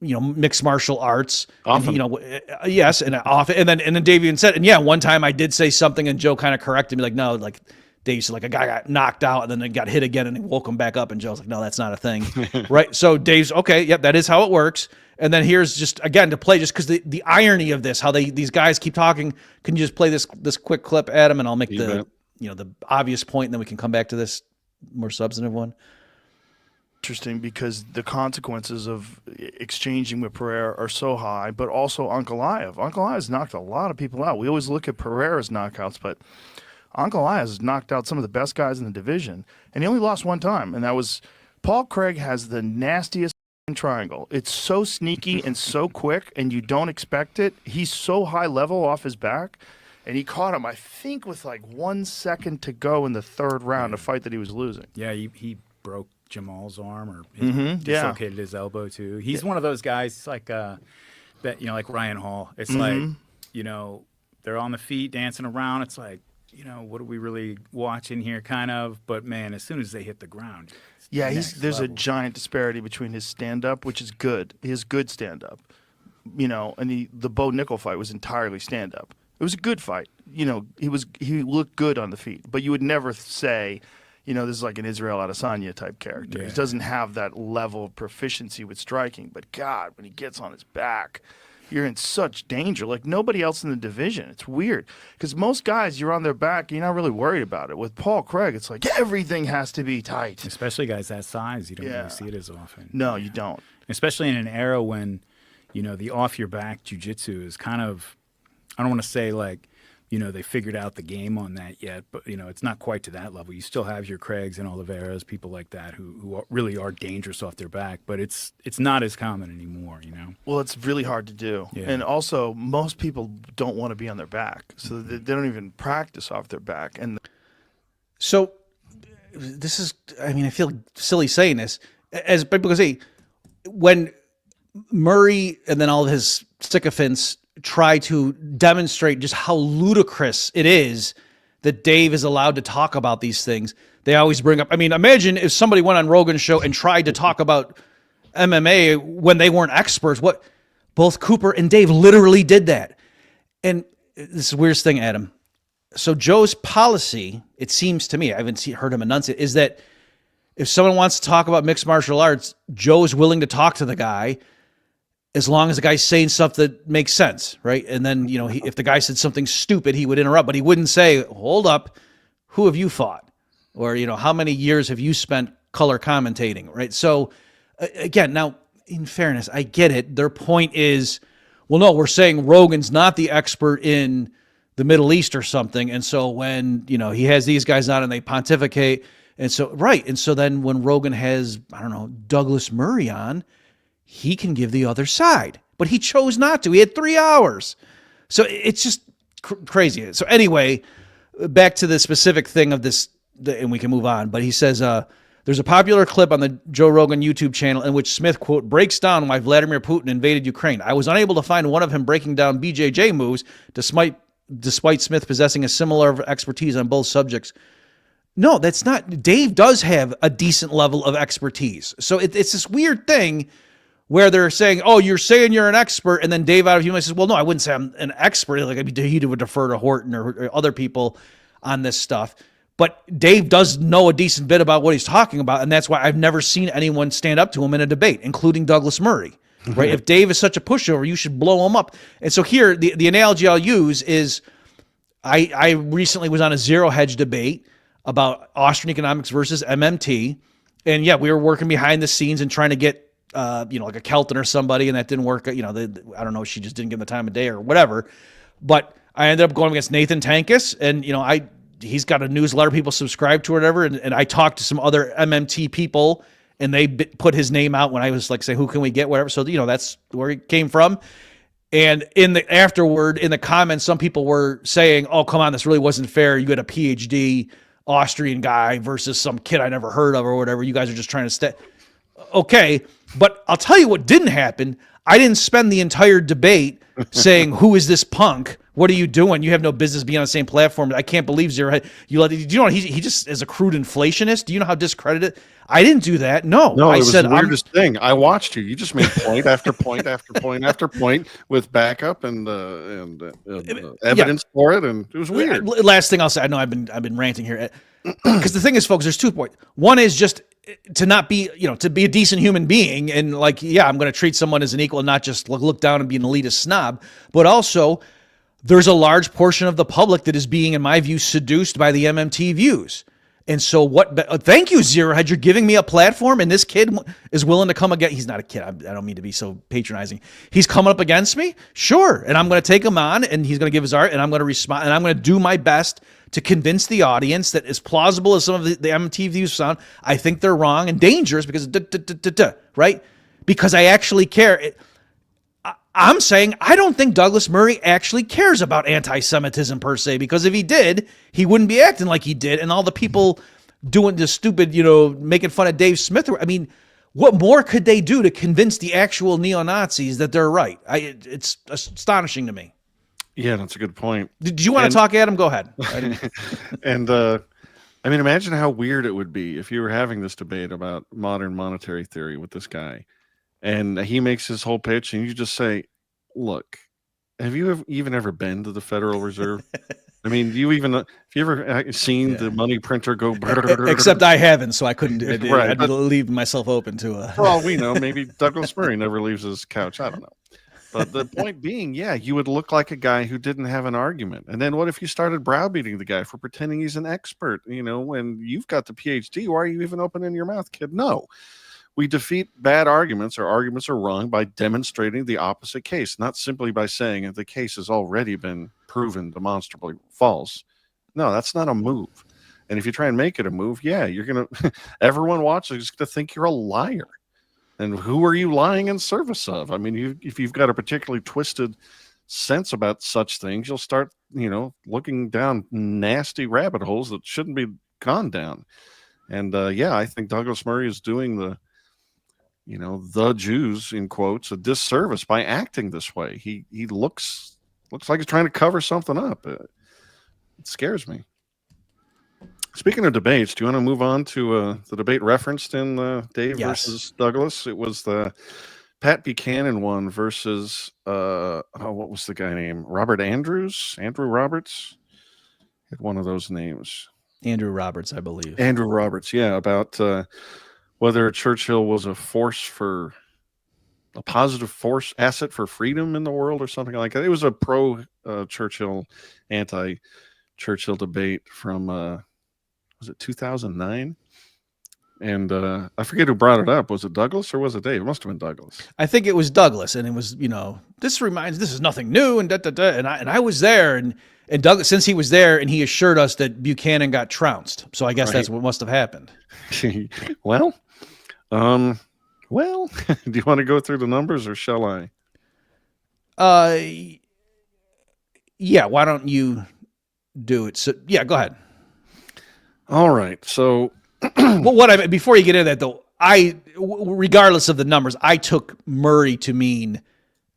mixed martial arts. Often. And, yes. And often. And then Dave even said, and yeah, one time I did say something and Joe kind of corrected me, like, no, like Dave said, like a guy got knocked out and then they got hit again and he woke him back up. And Joe's like, no, that's not a thing. Right. So Dave's okay. Yep. That is how it works. And then here's just, again, to play, just because the irony of this, how these guys keep talking. Can you just play this quick clip, Adam? And I'll make the obvious point, and then we can come back to this more substantive one. Interesting, because the consequences of exchanging with Pereira are so high, but also Ankalaev. Ankalaev's knocked a lot of people out. We always look at Pereira's knockouts, but Ankalaev has knocked out some of the best guys in the division, and he only lost one time, and that was Paul Craig has the nastiest triangle. It's so sneaky and so quick, and you don't expect it. He's so high level off his back, and he caught him, I think, with like 1 second to go in the third round, a fight that he was losing. Yeah, he broke Jamal's arm or dislocated his elbow too. He's one of those guys like like Ryan Hall. It's like, they're on the feet dancing around. It's like, what are we really watching here kind of? But man, as soon as they hit the ground. Yeah, there's a giant disparity between his stand-up, which is good. He has good stand-up. And the Bo Nickel fight was entirely stand-up. It was a good fight. He looked good on the feet. But you would never say, this is like an Israel Adesanya type character. He doesn't have that level of proficiency with striking. But God, when he gets on his back, you're in such danger. Like nobody else in the division. It's weird. Because most guys, you're on their back, you're not really worried about it. With Paul Craig, it's like everything has to be tight. Especially guys that size, you don't really see it as often. No, you don't. Especially in an era when, the off-your-back jiu-jitsu is kind of, I don't want to say like, they figured out the game on that yet, but, it's not quite to that level. You still have your Craigs and Oliveras, people like that who really are dangerous off their back, but it's not as common anymore, Well, it's really hard to do. Yeah. And also, most people don't want to be on their back, so they don't even practice off their back. And so this is, I feel silly saying this, because when Murray and then all of his sycophants try to demonstrate just how ludicrous it is that Dave is allowed to talk about these things. They always bring up, I mean, imagine if somebody went on Rogan's show and tried to talk about MMA when they weren't experts. What both Cooper and Dave literally did that. And this is the weirdest thing, Adam. So Joe's policy, it seems to me, I haven't heard him enunciate, is that if someone wants to talk about mixed martial arts, Joe is willing to talk to the guy as long as the guy's saying stuff that makes sense, right? And then, you know, if the guy said something stupid, he would interrupt, but he wouldn't say, hold up, who have you fought? Or, you know, how many years have you spent color commentating, right? So, again, now, in fairness, I get it. Their point is, well, no, we're saying Rogan's not the expert in the Middle East or something. And so when, you know, he has these guys on and they pontificate, and so, right. And so then when Rogan has, I don't know, Douglas Murray on, he can give the other side, but he chose not to. He had 3 hours. So it's just crazy. So anyway, back to the specific thing of this, and we can move on, but he says, there's a popular clip on the Joe Rogan YouTube channel in which Smith, quote, breaks down why Vladimir Putin invaded Ukraine. I was unable to find one of him breaking down BJJ moves, despite Smith possessing a similar expertise on both subjects. No, that's not. Dave does have a decent level of expertise. So it's this weird thing where they're saying, oh, you're saying you're an expert, and then Dave out of humor says, well, no, I wouldn't say I'm an expert. Like, he would defer to Horton or other people on this stuff. But Dave does know a decent bit about what he's talking about, and that's why I've never seen anyone stand up to him in a debate, including Douglas Murray. Right? If Dave is such a pushover, you should blow him up. And so here, the analogy I'll use is I recently was on a zero hedge debate about Austrian economics versus MMT. And yeah, we were working behind the scenes and trying to get, like a Kelton or somebody, and that didn't work. I don't know, she just didn't give him the time of day or whatever. But I ended up going against Nathan Tankus, and, he's got a newsletter people subscribe to or whatever. And I talked to some other MMT people, and they put his name out when I was like, say, who can we get, whatever. So, that's where he came from. And afterward, in the comments, some people were saying, oh, come on, this really wasn't fair. You had a PhD Austrian guy versus some kid I never heard of or whatever. You guys are just trying to stay. Okay. But I'll tell you what didn't happen. I didn't spend the entire debate saying, who is this punk? What are you doing? You have no business being on the same platform. I can't believe Zero Hedge. Do you know he just is a crude inflationist? Do you know how discredited? I didn't do that. No, it was the weirdest thing. I watched you. You just made point after point after point after point with backup and evidence for it, and it was weird. Last thing I'll say, I know I've been ranting here, because the thing is, folks, there's 2 points. One is just to not be, to be a decent human being, and I'm going to treat someone as an equal and not just look down and be an elitist snob, but also there's a large portion of the public that is being, in my view, seduced by the MMT views. And so thank you, Zero Hedge. You're giving me a platform, and this kid is willing to come again. He's not a kid. I don't mean to be so patronizing. He's coming up against me. Sure. And I'm going to take him on, and he's going to give his art, and I'm going to respond, and I'm going to do my best to convince the audience that, as plausible as some of the MMT views sound, I think they're wrong and dangerous because, right? Because I actually care. I'm saying I don't think Douglas Murray actually cares about anti-Semitism per se, because if he did, he wouldn't be acting like he did. And all the people doing the stupid, making fun of Dave Smith. I mean, what more could they do to convince the actual neo-Nazis that they're right? It's astonishing to me. Yeah, that's a good point. Did you want to talk, Adam? Go ahead. And imagine how weird it would be if you were having this debate about modern monetary theory with this guy, and he makes his whole pitch, and you just say, look, have you even ever been to the Federal Reserve? I mean, have you ever seen the money printer go? Except I haven't, so I couldn't. Right, I'd leave myself open to a. For all we know, maybe Douglas Murray never leaves his couch. I don't know. But the point being, yeah, you would look like a guy who didn't have an argument. And then what if you started browbeating the guy for pretending he's an expert? When you've got the PhD, why are you even opening your mouth, kid? No. We defeat bad arguments, or arguments are wrong, by demonstrating the opposite case, not simply by saying that the case has already been proven demonstrably false. No, that's not a move. And if you try and make it a move, yeah, you're going to, everyone watching is going to think you're a liar. And who are you lying in service of? I mean, if you've got a particularly twisted sense about such things, you'll start, looking down nasty rabbit holes that shouldn't be gone down. And I think Douglas Murray is doing the Jews, in quotes, a disservice by acting this way. He looks like he's trying to cover something up. It scares me. Speaking of debates, do you want to move on to the debate referenced in Dave versus Douglas? It was the Pat Buchanan one versus what was the guy named? Robert Andrews? Andrew Roberts? Had one of those names. Andrew Roberts, I believe. Andrew Roberts, yeah, about whether Churchill was a positive force asset for freedom in the world or something like that. It was a pro Churchill, anti Churchill debate from was it 2009? And I forget who brought it up. Was it Douglas or was it Dave? It must have been Douglas. I think it was Douglas, and it was, this is nothing new, and and I was there, and Douglas, since he was there, and he assured us that Buchanan got trounced. So I guess that's what must have happened. Well, do you want to go through the numbers or shall I? Yeah. Why don't you do it? So yeah, go ahead. All right. So, well, before you get into that though, regardless of the numbers, I took Murray to mean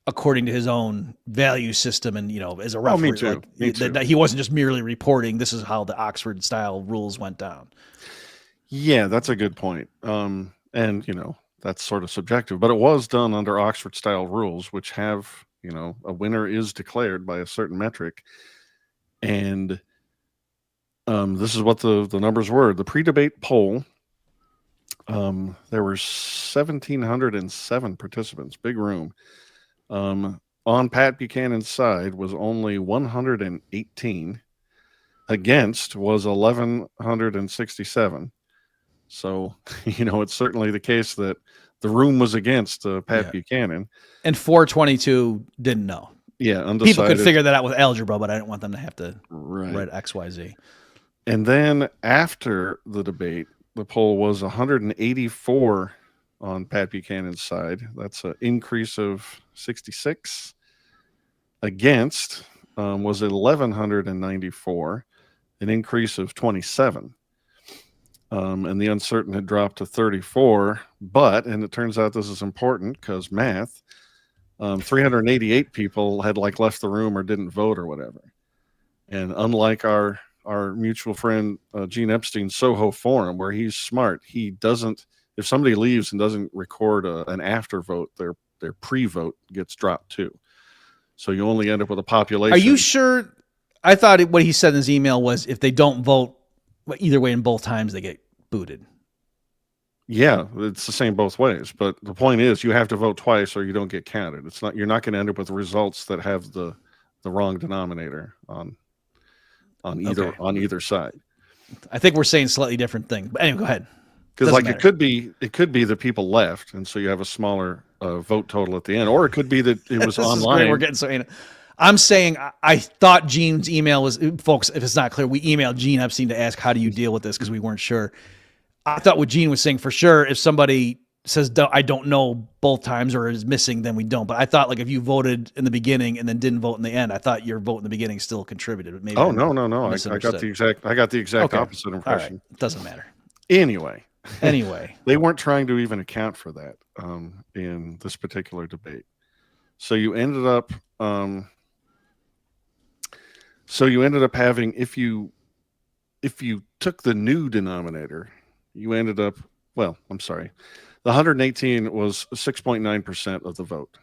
according to his own value system, and as a reference, me too. That he wasn't just merely reporting. This is how the Oxford style rules went down. Yeah, that's a good point. And that's sort of subjective, but it was done under Oxford style rules, which have a winner is declared by a certain metric, and this is what the numbers were. The pre-debate poll, there were 1,707 participants, big room. On Pat Buchanan's side was only 118. Against was 1,167. So, it's certainly the case that the room was against Pat Buchanan. And 422 didn't know. Yeah, undecided. People could figure that out with algebra, but I didn't want them to have to write X, Y, Z. And then after the debate, the poll was 184 on Pat Buchanan's side. That's an increase of 66. Against was 1,194, an increase of 27. And the uncertain had dropped to 34. But, and it turns out this is important because math, 388 people had left the room or didn't vote or whatever. And unlike our mutual friend Gene Epstein's Soho forum, where he's smart, he doesn't. If somebody leaves and doesn't record an after vote, their pre-vote gets dropped too. So you only end up with a population. Are you sure? I thought what he said in his email was if they don't vote either way in both times, they get booted. Yeah, it's the same both ways. But the point is, you have to vote twice or you don't get counted. You're not going to end up with results that have the wrong denominator on either side. I think we're saying slightly different things. But anyway, go ahead. Because it could be that people left, and so you have a smaller vote total at the end, or it could be that it was online. We're getting so. I'm saying I thought Gene's email was, folks. If it's not clear, we emailed Gene Epstein to ask how do you deal with this because we weren't sure. I thought what Gene was saying for sure, if somebody says I don't know both times or is missing, then we don't. But I thought if you voted in the beginning and then didn't vote in the end, I thought your vote in the beginning still contributed. Maybe no. I got the exact opposite impression. All right. Doesn't matter. Anyway, they weren't trying to even account for that in this particular debate. So you ended up having, if you took the new denominator, you ended up, the 118 was 6.9% of the vote,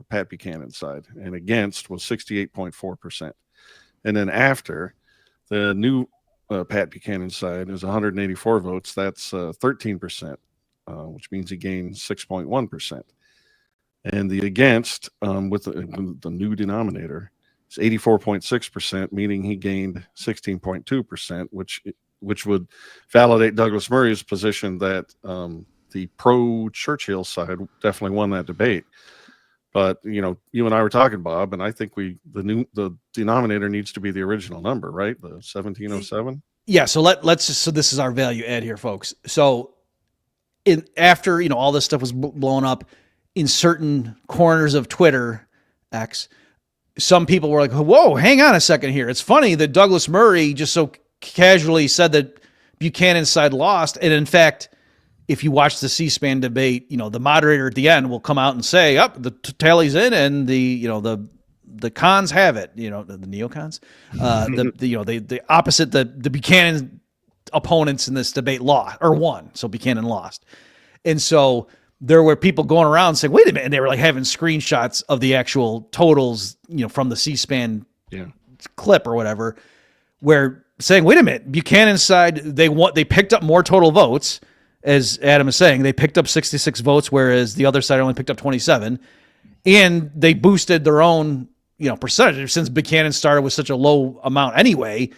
Pat Buchanan's side, and against was 68.4%. And then after, the new Pat Buchanan's side is 184 votes. That's 13%, which means he gained 6.1%. And the against, with the new denominator, is 84.6%, meaning he gained 16.2%, which would validate Douglas Murray's position that the pro-Churchill side definitely won that debate. But you and I were talking, Bob, and I think the denominator needs to be the original number, right? The 1707. Yeah. So so this is our value add here, folks. So after all this stuff was blown up in certain corners of Twitter X, some people were like, "Whoa, hang on a second here. It's funny that Douglas Murray just so casually said that Buchanan's side lost, and in fact, if you watch the C-SPAN debate, the moderator at the end will come out and say, "Up, the tally's in, and the cons have it." The neocons, the opposite, the Buchanan opponents in this debate won, so Buchanan lost, and so there were people going around saying, "Wait a minute," and they were like having screenshots of the actual totals, from the C-SPAN clip or whatever, where saying, "Wait a minute, Buchanan's side, they picked up more total votes." As Adam is saying, they picked up 66 votes, whereas the other side only picked up 27. And they boosted their own, percentage. Since Buchanan started with such a low amount anyway,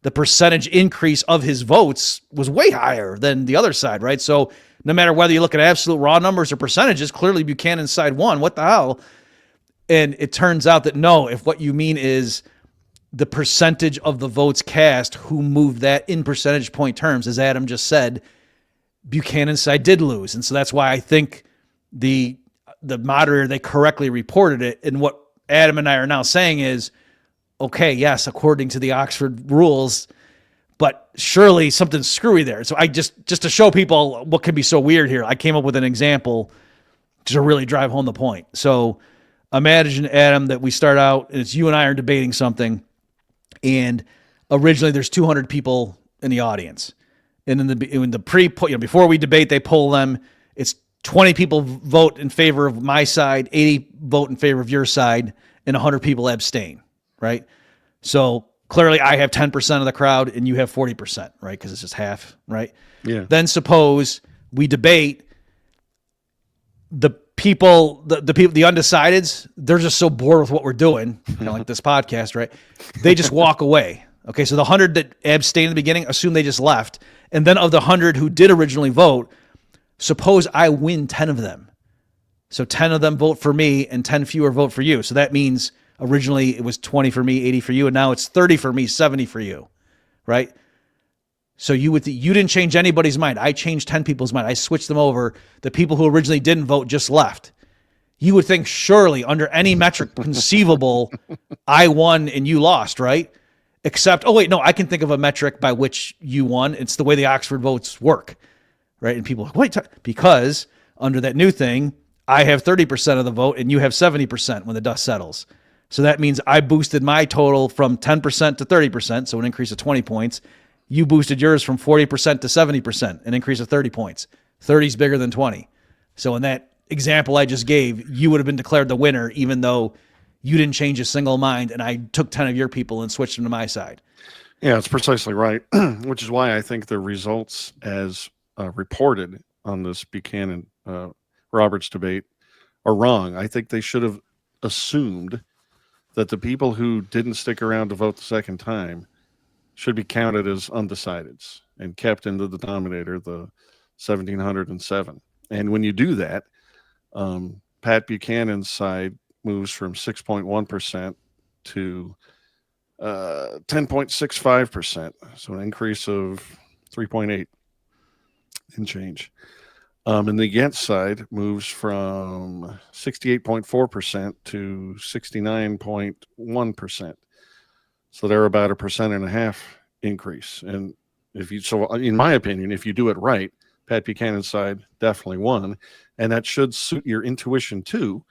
the percentage increase of his votes was way higher than the other side, right? So no matter whether you look at absolute raw numbers or percentages, clearly Buchanan's side won. What the hell? And it turns out that no, if what you mean is the percentage of the votes cast who moved that in percentage point terms, as Adam just said, Buchanan's side did lose. And so that's why I think the moderator, they correctly reported it. And what Adam and I are now saying is, okay, yes, according to the Oxford rules, but surely something's screwy there. So I just to show people what can be so weird here, I came up with an example to really drive home the point. So imagine, Adam, that we start out and it's you and I are debating something, and originally there's 200 people in the audience. And in the before we debate, they poll them. It's 20 people vote in favor of my side, 80 vote in favor of your side, and 100 people abstain, right? So clearly I have 10% of the crowd and you have 40%, right? Because it's just half, right? Yeah. Then suppose we debate, the people, the undecideds, they're just so bored with what we're doing, like this podcast, right? They just walk away. Okay, so the 100 that abstained in the beginning, assume they just left. And then of the 100 who did originally vote, suppose I win 10 of them. So 10 of them vote for me and 10 fewer vote for you. So that means originally it was 20 for me, 80 for you, and now it's 30 for me, 70 for you, right? So you didn't change anybody's mind. I changed 10 people's mind. I switched them over. The people who originally didn't vote just left. You would think surely under any metric conceivable, I won and you lost, right? Except, oh wait, no, I can think of a metric by which you won. It's the way the Oxford votes work, right? And people are like, wait, because under that new thing, I have 30% of the vote and you have 70% when the dust settles. So that means I boosted my total from 10% to 30%, so an increase of 20 points. You boosted yours from 40% to 70%, an increase of 30 points. 30 is bigger than 20. So in that example I just gave, you would have been declared the winner, even though you didn't change a single mind, and I took 10 of your people and switched them to my side. Yeah, it's precisely right, which is why I think the results as reported on this Buchanan Roberts debate are wrong. I think they should have assumed that the people who didn't stick around to vote the second time should be counted as undecideds and kept in the denominator, the 1,707. And when you do that, Pat Buchanan's side moves from 6.1% to 10.65%. So an increase of 3.8 and change. And the against side moves from 68.4% to 69.1%. So they're about 1.5% increase. And in my opinion, if you do it right, Pat Buchanan's side definitely won. And that should suit your intuition too,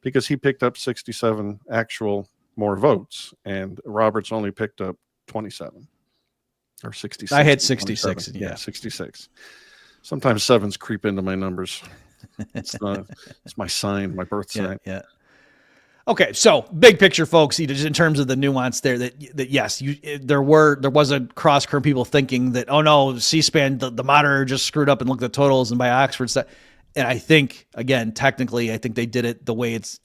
because he picked up 67 actual more votes, and Roberts only picked up 27 or 66. I had 66. Yeah, 66. Sometimes sevens creep into my numbers. It's my sign, my birth sign. Yeah. Okay, so big picture, folks. Just in terms of the nuance there, that yes, there was a cross current, people thinking that, oh no, C-SPAN, the moderator just screwed up and looked at totals and by Oxford stuff. And I think, again, technically, I think they did it the way it's,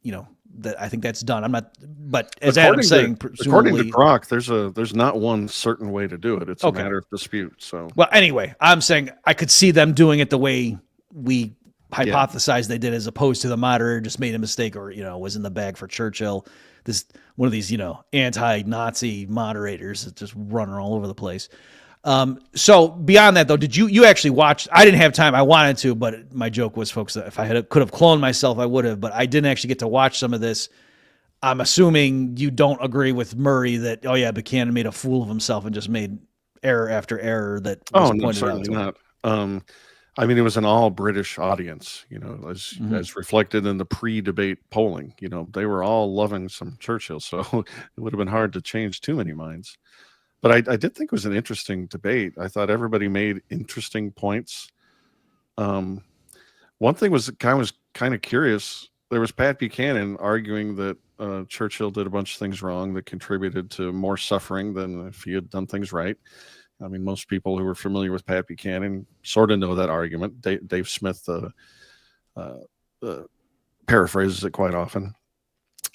that I think that's done. I'm not, but as Adam's saying, according to Grok, there's not one certain way to do it. It's a matter of dispute. So, well, anyway, I'm saying I could see them doing it the way we hypothesized they did, as opposed to the moderator just made a mistake or, was in the bag for Churchill. This one of these, anti-Nazi moderators that just running all over the place. So beyond that though, did you actually watch? I didn't have time. I wanted to, but my joke was, folks, that if I could have cloned myself, I would have, but I didn't actually get to watch some of this. I'm assuming you don't agree with Murray that, oh yeah, Buchanan made a fool of himself and just made error after error that was pointed out. Certainly not. I mean, it was an all British audience, as reflected in the pre-debate polling. They were all loving some Churchill, so it would have been hard to change too many minds. But I did think it was an interesting debate. I thought everybody made interesting points. One thing was kind of curious. There was Pat Buchanan arguing that Churchill did a bunch of things wrong that contributed to more suffering than if he had done things right. I mean, most people who are familiar with Pat Buchanan sort of know that argument. Dave Smith paraphrases it quite often.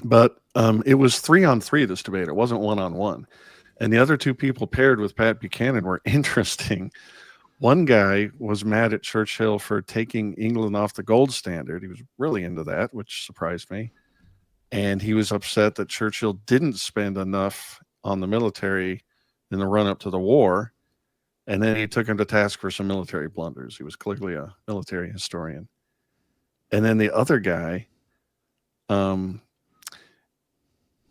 But it was 3-on-3, this debate. It wasn't 1-on-1. And the other two people paired with Pat Buchanan were interesting. One guy was mad at Churchill for taking England off the gold standard. He was really into that, which surprised me. And he was upset that Churchill didn't spend enough on the military in the run-up to the war. And then he took him to task for some military blunders. He was clearly a military historian. And then the other guy,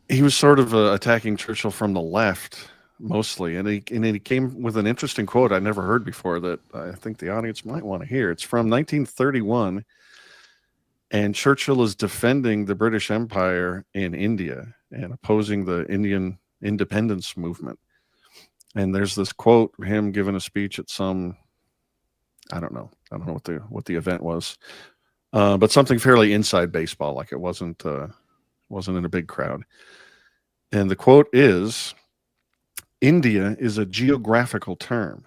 he was sort of attacking Churchill from the left mostly. And he came with an interesting quote I never heard before that I think the audience might want to hear. It's from 1931. And Churchill is defending the British Empire in India and opposing the Indian independence movement. And there's this quote, him giving a speech at some, I don't know what the event was, but something fairly inside baseball, like it wasn't in a big crowd. And the quote is, "India is a geographical term.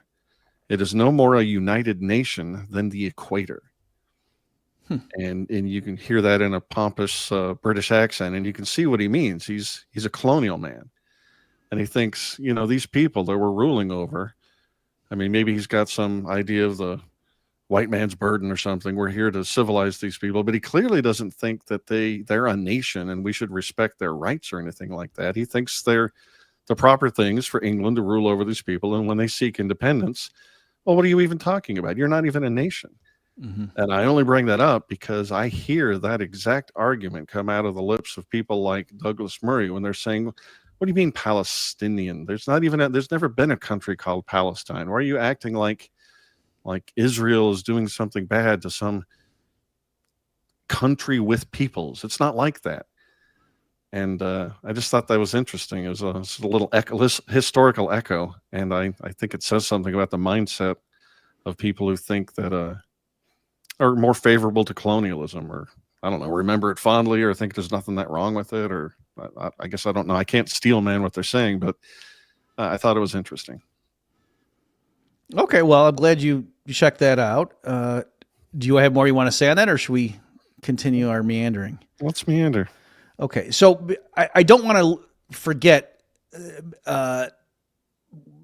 It is no more a united nation than the equator." And you can hear that in a pompous British accent, and you can see what he means. He's a colonial man. And he thinks, these people that we're ruling over, I mean, maybe he's got some idea of the white man's burden or something. We're here to civilize these people, but he clearly doesn't think that they're a nation and we should respect their rights or anything like that. He thinks they're the proper things for England to rule over these people. And when they seek independence, well, what are you even talking about? You're not even a nation. Mm-hmm. And I only bring that up because I hear that exact argument come out of the lips of people like Douglas Murray when they're saying, what do you mean Palestinian? There's never been a country called Palestine. Why are you acting like Israel is doing something bad to some country with peoples? It's not like that. And I just thought that was interesting. It was a little historical echo. And I think it says something about the mindset of people who think that are more favorable to colonialism, or I don't know, remember it fondly, or think there's nothing that wrong with it, or I guess I don't know. I can't steel man what they're saying, but I thought it was interesting. Okay, well, I'm glad you checked that out. Do you have more you want to say on that, or should we continue our meandering? Let's meander. Okay, so I don't want to forget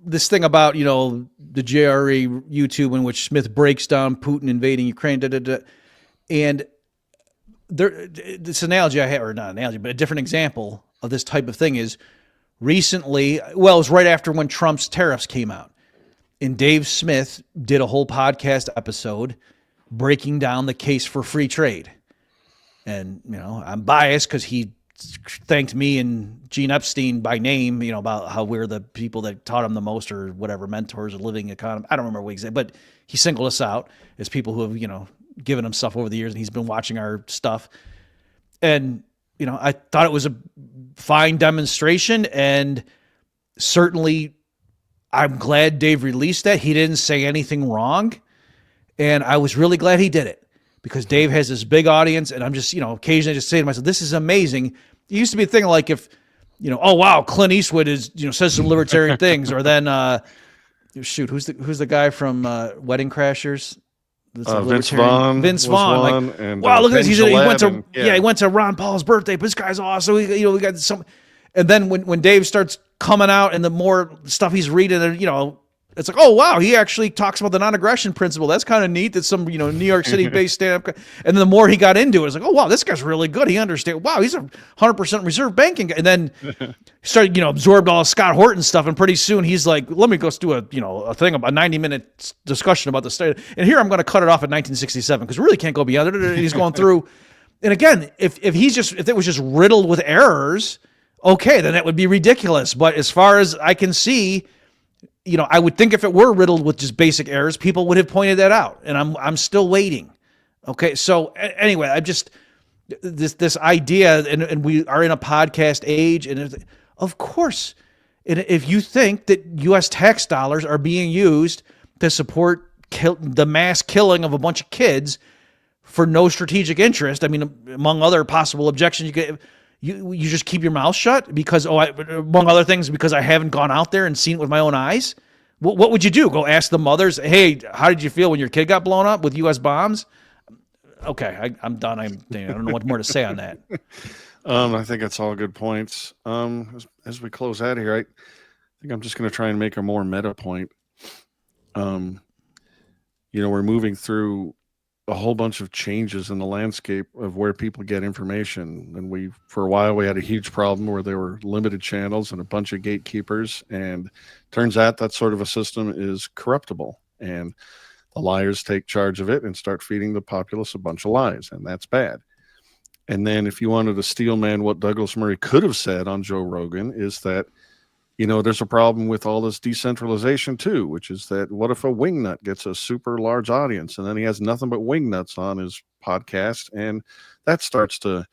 this thing about, the JRE YouTube in which Smith breaks down Putin invading Ukraine, and this analogy I have, or not analogy, but a different example of this type of thing is recently, well, it was right after when Trump's tariffs came out. And Dave Smith did a whole podcast episode breaking down the case for free trade. And, I'm biased because he thanked me and Gene Epstein by name, about how we're the people that taught him the most, or whatever, mentors of living economy. I don't remember what he said, but he singled us out as people who have, given him stuff over the years, and he's been watching our stuff. And, I thought it was a fine demonstration, and certainly I'm glad Dave released that. He didn't say anything wrong, and I was really glad he did it, because Dave has this big audience, and I'm just, occasionally just say to myself, this is amazing. It used to be a thing like if, oh, wow, Clint Eastwood is, says some libertarian things, or then, who's the guy from Wedding Crashers? Vince Vaughn. Like, and, wow, look at this. He went to, he went to Ron Paul's birthday, but this guy's awesome. We got some, and then when Dave starts coming out and the more stuff he's reading, it's like, oh, wow, he actually talks about the non-aggression principle. That's kind of neat that some, New York City-based stand-up. And then the more he got into it, it's like, oh, wow, this guy's really good. He understands. Wow, he's a 100% reserve banking guy. And then he started, absorbed all Scott Horton stuff. And pretty soon he's like, let me go do a thing about a 90-minute discussion about the state. And here I'm going to cut it off at 1967 because we really can't go beyond it. And he's going through. And again, if it was just riddled with errors, okay, then that would be ridiculous. But as far as I can see, I would think if it were riddled with just basic errors, people would have pointed that out, and I'm still waiting. Okay, so anyway, I just this idea, and we are in a podcast age, and of course, if you think that U.S. tax dollars are being used to support the mass killing of a bunch of kids for no strategic interest, I mean, among other possible objections, you just keep your mouth shut because, among other things, because I haven't gone out there and seen it with my own eyes. What would you do? Go ask the mothers, hey, how did you feel when your kid got blown up with U.S. bombs? Okay, I'm done. I don't know what more to say on that. I think that's all good points. As we close out here, I think I'm just going to try and make a more meta point. We're moving through a whole bunch of changes in the landscape of where people get information. And for a while, we had a huge problem where there were limited channels and a bunch of gatekeepers. And turns out that sort of a system is corruptible. And the liars take charge of it and start feeding the populace a bunch of lies. And that's bad. And then if you wanted to steel man what Douglas Murray could have said on Joe Rogan is that, there's a problem with all this decentralization too, which is that what if a wingnut gets a super large audience and then he has nothing but wingnuts on his podcast, and that starts to,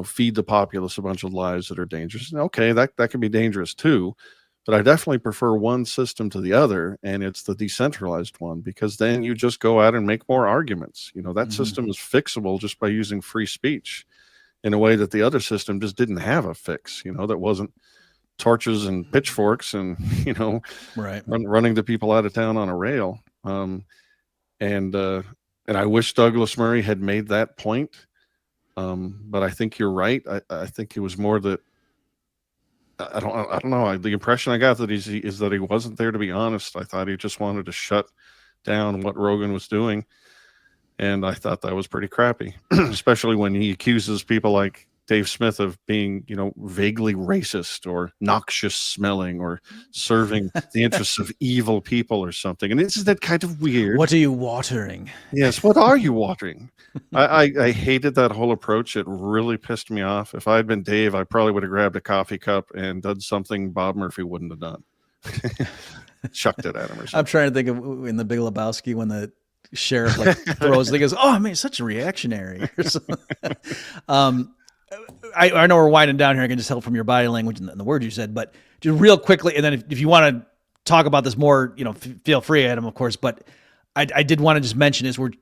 feed the populace a bunch of lies that are dangerous. And okay, that can be dangerous too, but I definitely prefer one system to the other, and it's the decentralized one, because then you just go out and make more arguments. That system is fixable just by using free speech in a way that the other system just didn't have a fix, that wasn't torches and pitchforks and right, running the people out of town on a rail. And I wish Douglas Murray had made that point, but I think you're right. I think it was more that I don't know. The impression I got is that he wasn't there to be honest. I thought he just wanted to shut down what Rogan was doing, and I thought that was pretty crappy, especially when he accuses people like Dave Smith of being, vaguely racist or noxious smelling or serving the interests of evil people or something. And isn't that kind of weird? What are you watering? Yes, what are you watering? I hated that whole approach. It really pissed me off. If I had been Dave, I probably would have grabbed a coffee cup and done something Bob Murphy wouldn't have done. Chucked it at him or something. I'm trying to think of in The Big Lebowski when the sheriff throws, he goes, "Oh, man, such a reactionary." Or something. I know we're winding down here. I can just tell from your body language and the words you said, but just real quickly, and then if you want to talk about this more, feel free, Adam, of course. But I did want to just mention, as we're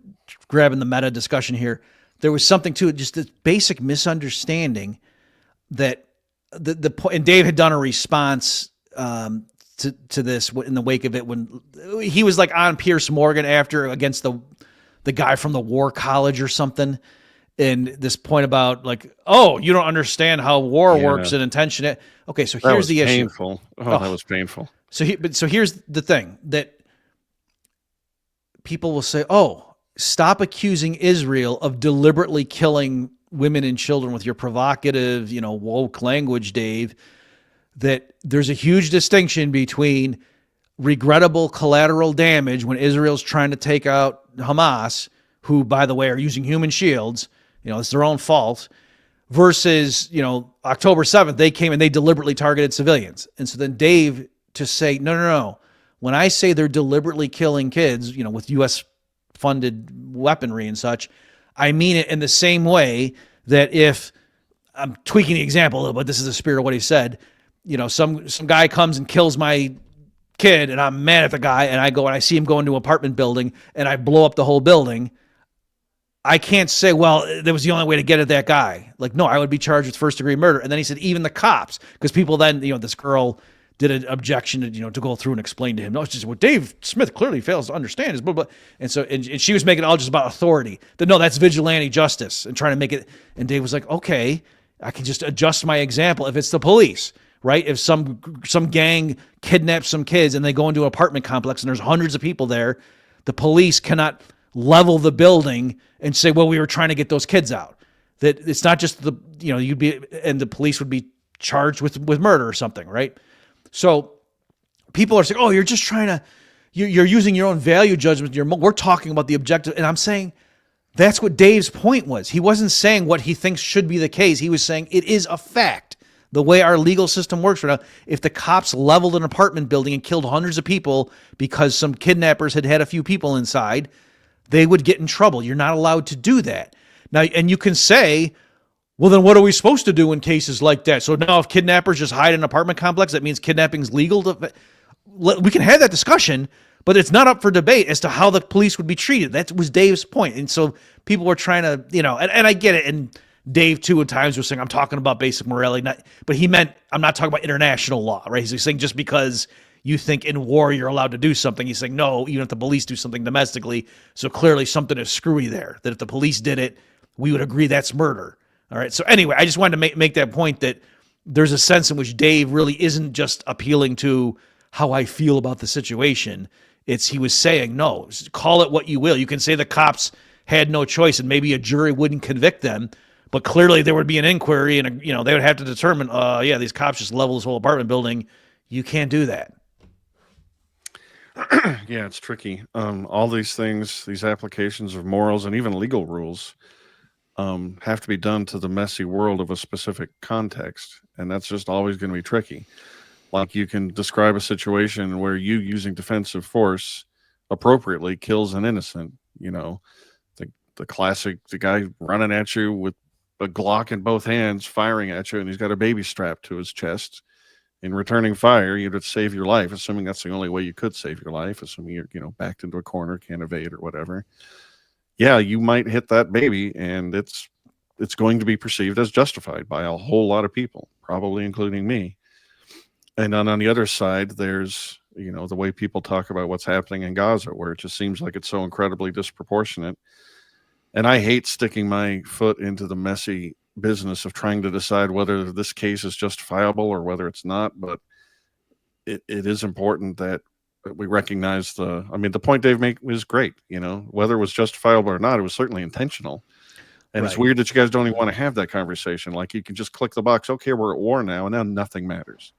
grabbing the meta discussion here, there was something to it, just this basic misunderstanding that and Dave had done a response to this in the wake of it when he was on Piers Morgan against the guy from the War College or something. And this point about you don't understand how war works and intention. Okay, so here's the issue. Painful. Oh, that was painful. So here's the thing that people will say, "Oh, stop accusing Israel of deliberately killing women and children with your provocative, woke language, Dave." That there's a huge distinction between regrettable collateral damage when Israel's trying to take out Hamas, who, by the way, are using human shields. It's their own fault, versus, October 7th, they came and they deliberately targeted civilians. And so then Dave to say, no. When I say they're deliberately killing kids, with U.S. funded weaponry and such, I mean it in the same way that if I'm tweaking the example a little bit, this is the spirit of what he said, some guy comes and kills my kid and I'm mad at the guy and I go and I see him go into an apartment building and I blow up the whole building. I can't say, well, that was the only way to get at that guy. No, I would be charged with first-degree murder. And then he said, even the cops, because people then, this girl did an objection to, to go through and explain to him. No, it's just what Dave Smith clearly fails to understand is blah, blah. And so, and she was making it all just about authority. That no, that's vigilante justice and trying to make it. And Dave was like, okay, I can just adjust my example if it's the police, right? If some gang kidnaps some kids and they go into an apartment complex and there's hundreds of people there, the police cannot level the building and say, well, we were trying to get those kids out. That it's not just you'd be, and the police would be charged with murder or something, right? So people are saying, oh, you're just trying to, you're using your own value judgment. We're talking about the objective. And I'm saying that's what Dave's point was. He wasn't saying what he thinks should be the case. He was saying it is a fact The way our legal system works right now, if the cops leveled an apartment building and killed hundreds of people because some kidnappers had a few people inside, they would get in trouble. You're not allowed to do that. Now, and you can say, well, then what are we supposed to do in cases like that? So now if kidnappers just hide in an apartment complex, that means kidnapping's legal? We can have that discussion, but it's not up for debate as to how the police would be treated. That was Dave's point. And so people were trying to, and I get it. And Dave, too, at times was saying, I'm talking about basic morality, but he meant, I'm not talking about international law, right? He's saying just because you think in war you're allowed to do something, he's saying, no, even if the police do something domestically, so clearly something is screwy there, that if the police did it, we would agree that's murder. All right. So anyway, I just wanted to make that point that there's a sense in which Dave really isn't just appealing to how I feel about the situation. He was saying, no, call it what you will. You can say the cops had no choice and maybe a jury wouldn't convict them, but clearly there would be an inquiry and, they would have to determine, these cops just leveled this whole apartment building. You can't do that. Yeah, it's tricky. All these things, these applications of morals and even legal rules have to be done to the messy world of a specific context. And that's just always going to be tricky. Like you can describe a situation where you using defensive force appropriately kills an innocent, the classic, the guy running at you with a Glock in both hands, firing at you, and he's got a baby strapped to his chest. In returning fire, you'd save your life, assuming that's the only way you could save your life, assuming you're, backed into a corner, can't evade or whatever. Yeah, you might hit that baby, and it's going to be perceived as justified by a whole lot of people, probably including me. And then on the other side, there's, the way people talk about what's happening in Gaza, where it just seems like it's so incredibly disproportionate. And I hate sticking my foot into the messy business of trying to decide whether this case is justifiable or whether it's not. But it is important that we recognize the point Dave made was great. Whether it was justifiable or not, it was certainly intentional. And It's weird that you guys don't even want to have that conversation. Like you can just click the box. Okay, we're at war now, and now nothing matters.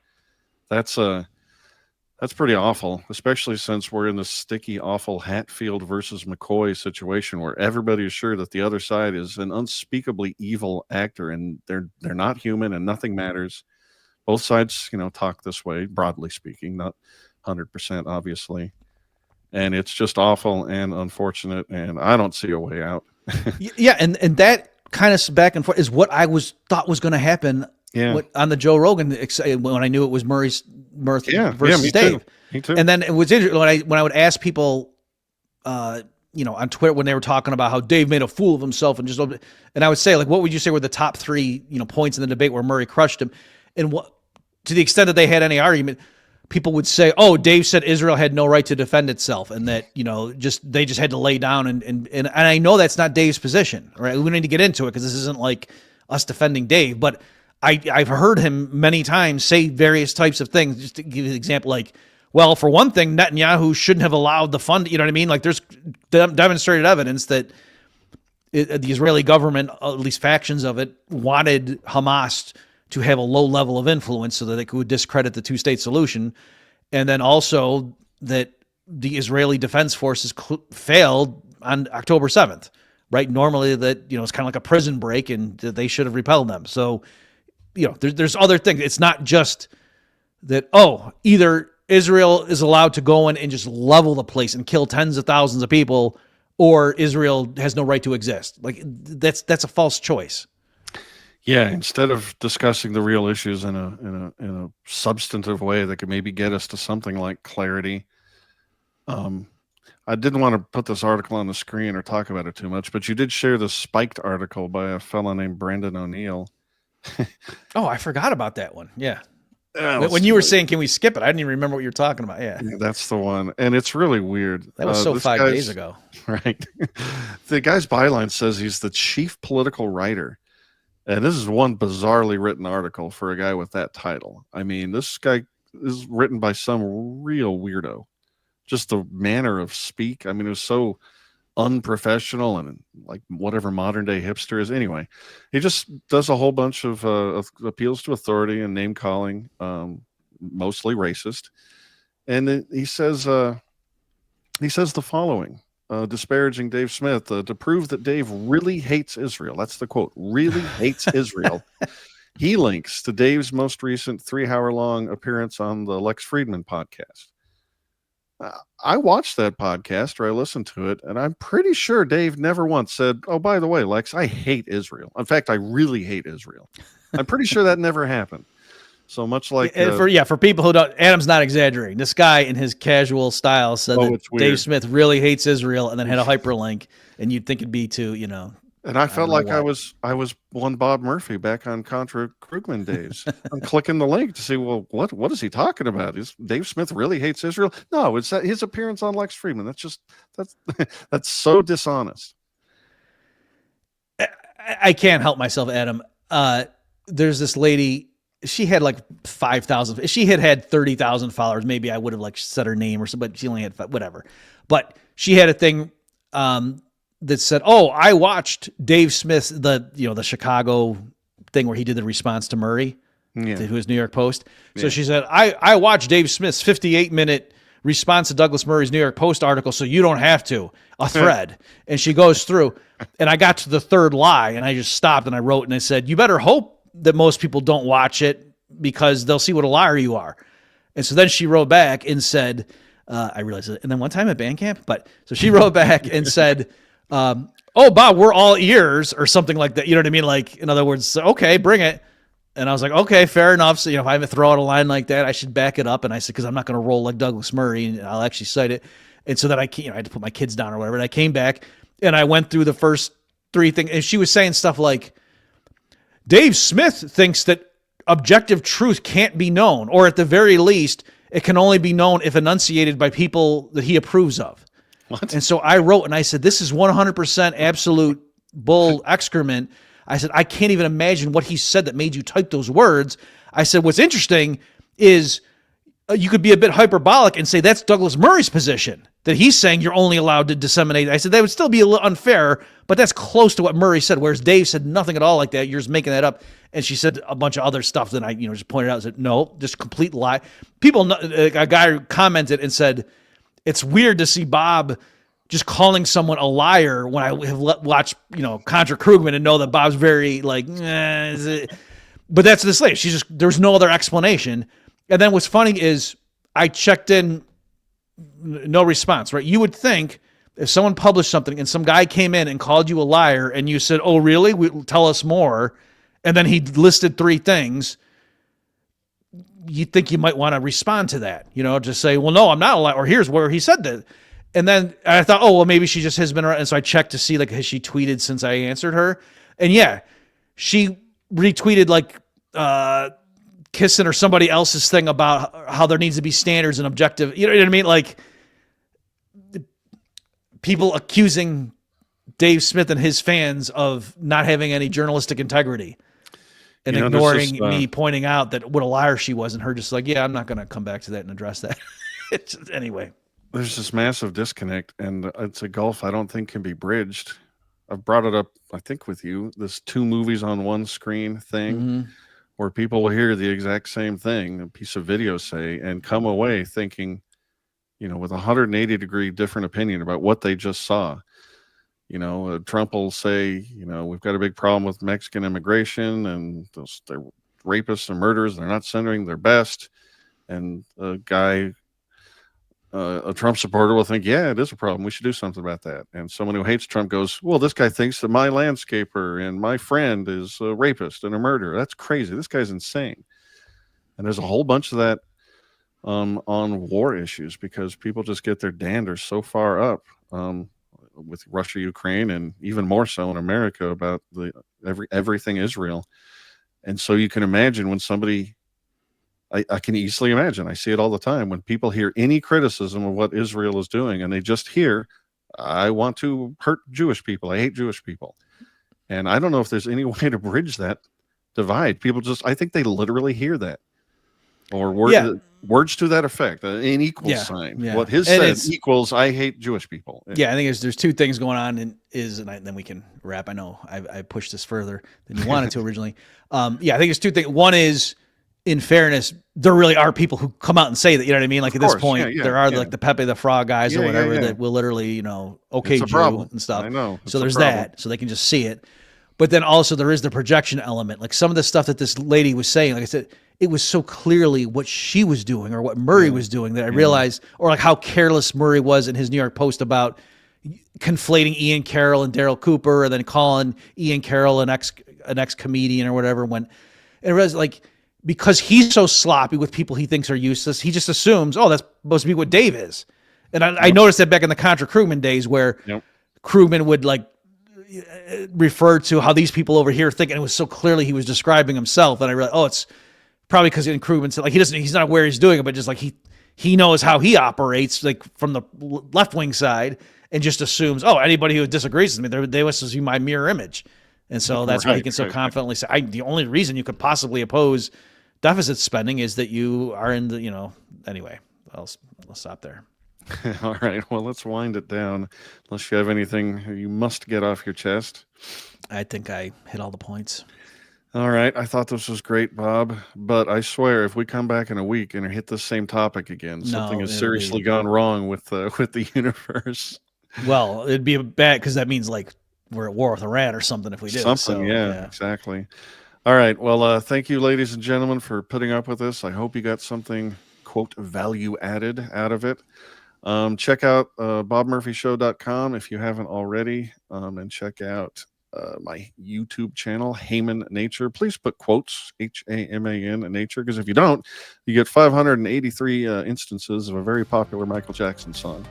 That's pretty awful, especially since we're in this sticky, awful Hatfield versus McCoy situation where everybody is sure that the other side is an unspeakably evil actor and they're not human and nothing matters. Both sides, talk this way, broadly speaking, not 100%, obviously. And it's just awful and unfortunate, and I don't see a way out. Yeah, and that kind of back and forth is what I thought was going to happen. Yeah. On the Joe Rogan, when I knew it was Murray versus Dave. Me too. And then it was interesting when I would ask people, on Twitter when they were talking about how Dave made a fool of himself and I would say, like, what would you say were the top three, points in the debate where Murray crushed him? And what, to the extent that they had any argument, people would say, oh, Dave said Israel had no right to defend itself and that, they just had to lay down. And I know that's not Dave's position, right? We don't need to get into it because this isn't like us defending Dave, but I've heard him many times say various types of things. Just to give you an example, like, well, for one thing, Netanyahu shouldn't have allowed the fund. You know what I mean? Like, there's demonstrated evidence that the Israeli government, at least factions of it, wanted Hamas to have a low level of influence so that they could discredit the two-state solution. And then also that the Israeli Defense Forces failed on October 7th, right? Normally that, it's kind of like a prison break and they should have repelled them. So, there's other things. It's not just that, either Israel is allowed to go in and just level the place and kill tens of thousands of people, or Israel has no right to exist. Like that's a false choice. Yeah, instead of discussing the real issues in a substantive way that could maybe get us to something like clarity. I didn't want to put this article on the screen or talk about it too much, but you did share this spiked article by a fellow named Brandon O'Neill. Oh, I forgot about that one. Yeah. When you were saying, can we skip it? I didn't even remember what you were talking about. Yeah, that's the one. And it's really weird. That was 5 days ago. Right. The guy's byline says he's the chief political writer. And this is one bizarrely written article for a guy with that title. I mean, this guy is written by some real weirdo. Just the manner of speak. I mean, it was so unprofessional and like whatever modern day hipster is. Anyway, he just does a whole bunch of appeals to authority and name calling, mostly racist. And then he says the following, disparaging Dave Smith, to prove that Dave really hates Israel. That's the quote, really hates Israel. He links to Dave's most recent 3-hour-long appearance on the Lex Friedman podcast. I watched that podcast, or I listened to it, and I'm pretty sure Dave never once said, "Oh, by the way, Lex, I hate Israel. In fact, I really hate Israel." I'm pretty sure that never happened. So much like for people who don't, Adam's not exaggerating. This guy in his casual style said that Dave Smith really hates Israel, and then had a hyperlink, and you'd think it'd be to, you know. And I felt like I was one Bob Murphy back on Contra Krugman days. I'm clicking the link to see, well, what is he talking about? Is Dave Smith really hates Israel? No, it's his appearance on Lex Friedman. That's so dishonest. I can't help myself, Adam. There's this lady. She had like 5,000. If she had 30,000 followers, maybe I would have like said her name or something. But she only had whatever. But she had a thing. That said, "Oh, I watched Dave Smith's the Chicago thing where he did the response to Murray, who was New York Post." So she said, "I watched Dave Smith's 58-minute response to Douglas Murray's New York Post article, so you don't have to." A thread, and she goes through, and I got to the third lie, and I just stopped and I wrote and I said, "You better hope that most people don't watch it because they'll see what a liar you are." And so then she wrote back and said, "I realized it." And then one time at band camp, so she wrote back and said. "Oh, Bob, we're all ears," or something like that. You know what I mean? Like, in other words, okay, bring it. And I was like, okay, fair enough. So, if I throw out a line like that, I should back it up. And I said, because I'm not going to roll like Douglas Murray, and I'll actually cite it. And so that I had to put my kids down or whatever. And I came back and I went through the first 3 things. And she was saying stuff like, Dave Smith thinks that objective truth can't be known, or at the very least, it can only be known if enunciated by people that he approves of. What? And so I wrote and I said, this is 100% absolute bull excrement. I said, I can't even imagine what he said that made you type those words. I said, what's interesting is you could be a bit hyperbolic and say that's Douglas Murray's position, that he's saying you're only allowed to disseminate. I said, that would still be a little unfair, but that's close to what Murray said, whereas Dave said nothing at all like that. You're just making that up. And she said a bunch of other stuff that I just pointed out. I said, no, just complete lie. A guy commented and said, it's weird to see Bob just calling someone a liar when I have watched, Contra Krugman and know that Bob's very like, but that's this lady. There's no other explanation. And then what's funny is I checked in, no response, right? You would think if someone published something and some guy came in and called you a liar and you said, oh, really? Tell us more. And then he listed 3 things. You think you might want to respond to that, just say, well, no, I'm not a liar, or here's where he said that. And then I thought, oh, well, maybe she just has been around. And so I checked to see, has she tweeted since I answered her? And yeah, she retweeted Kisin or somebody else's thing about how there needs to be standards and objective. You know what I mean? Like people accusing Dave Smith and his fans of not having any journalistic integrity. And ignoring me pointing out that what a liar she was, and her just like, yeah, I'm not going to come back to that and address that. Anyway. There's this massive disconnect, and it's a gulf I don't think can be bridged. I've brought it up, I think, with you, this 2 movies on one screen thing, where people will hear the exact same thing, a piece of video say, and come away thinking, with a 180-degree different opinion about what they just saw. Trump will say, we've got a big problem with Mexican immigration and they're rapists and murderers. They're not sending their best. And a Trump supporter will think, yeah, it is a problem. We should do something about that. And someone who hates Trump goes, well, this guy thinks that my landscaper and my friend is a rapist and a murderer. That's crazy. This guy's insane. And there's a whole bunch of that on war issues because people just get their dander so far up. With Russia, Ukraine, and even more so in America about everything Israel. And so you can imagine when somebody, I can easily imagine, I see it all the time, when people hear any criticism of what Israel is doing and they just hear, I want to hurt Jewish people. I hate Jewish people. And I don't know if there's any way to bridge that divide. People I think they literally hear that. Or words to that effect, an equal sign. Yeah. What his said equals, I hate Jewish people. Yeah, I think there's 2 things going on, and then we can wrap. I know I pushed this further than you wanted to originally. I think there's 2 things. One is, in fairness, there really are people who come out and say that. You know what I mean? Like at this point, there are like the Pepe the Frog guys or whatever that will literally, okay Jew and stuff. I know. So there's that. So they can just see it. But then also there is the projection element. Like some of the stuff that this lady was saying, like I said, it was so clearly what she was doing or what Murray was doing that I realized, or like how careless Murray was in his New York Post about conflating Ian Carroll and Daryl Cooper, and then calling Ian Carroll an ex comedian or whatever. And it was like, because he's so sloppy with people he thinks are useless, he just assumes, oh, that's supposed to be what Dave is. And I noticed that back in the Contra Krugman days where Krugman would like refer to how these people over here think, and it was so clearly he was describing himself. And I realized, oh, it's probably because in Krugman said like he's not aware he's doing it, but just like he knows how he operates, like from the left wing side, and just assumes, oh, anybody who disagrees with me, they must see my mirror image. And so that's why he can so confidently say, the only reason you could possibly oppose deficit spending is that you are in the, anyway, I'll stop there. All right. Well, let's wind it down. Unless you have anything you must get off your chest. I think I hit all the points. All right. I thought this was great, Bob. But I swear, if we come back in a week and hit the same topic again, something has seriously gone wrong with the universe. Well, it'd be bad because that means like we're at war with Iran or something if we do. Something, yeah, exactly. All right. Well, thank you, ladies and gentlemen, for putting up with us. I hope you got something, quote, value added out of it. Check out bobmurphyshow.com if you haven't already, and check out my YouTube channel, Haman Nature. Please put quotes, Haman Nature, because if you don't, you get 583 instances of a very popular Michael Jackson song.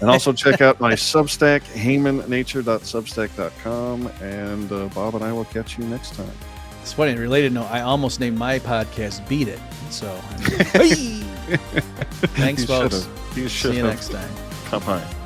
And also check out my Substack, hamannature.substack.com, and Bob and I will catch you next time. It's funny, related note, I almost named my podcast Beat It. So, thanks, folks. See you next time. Bye-bye.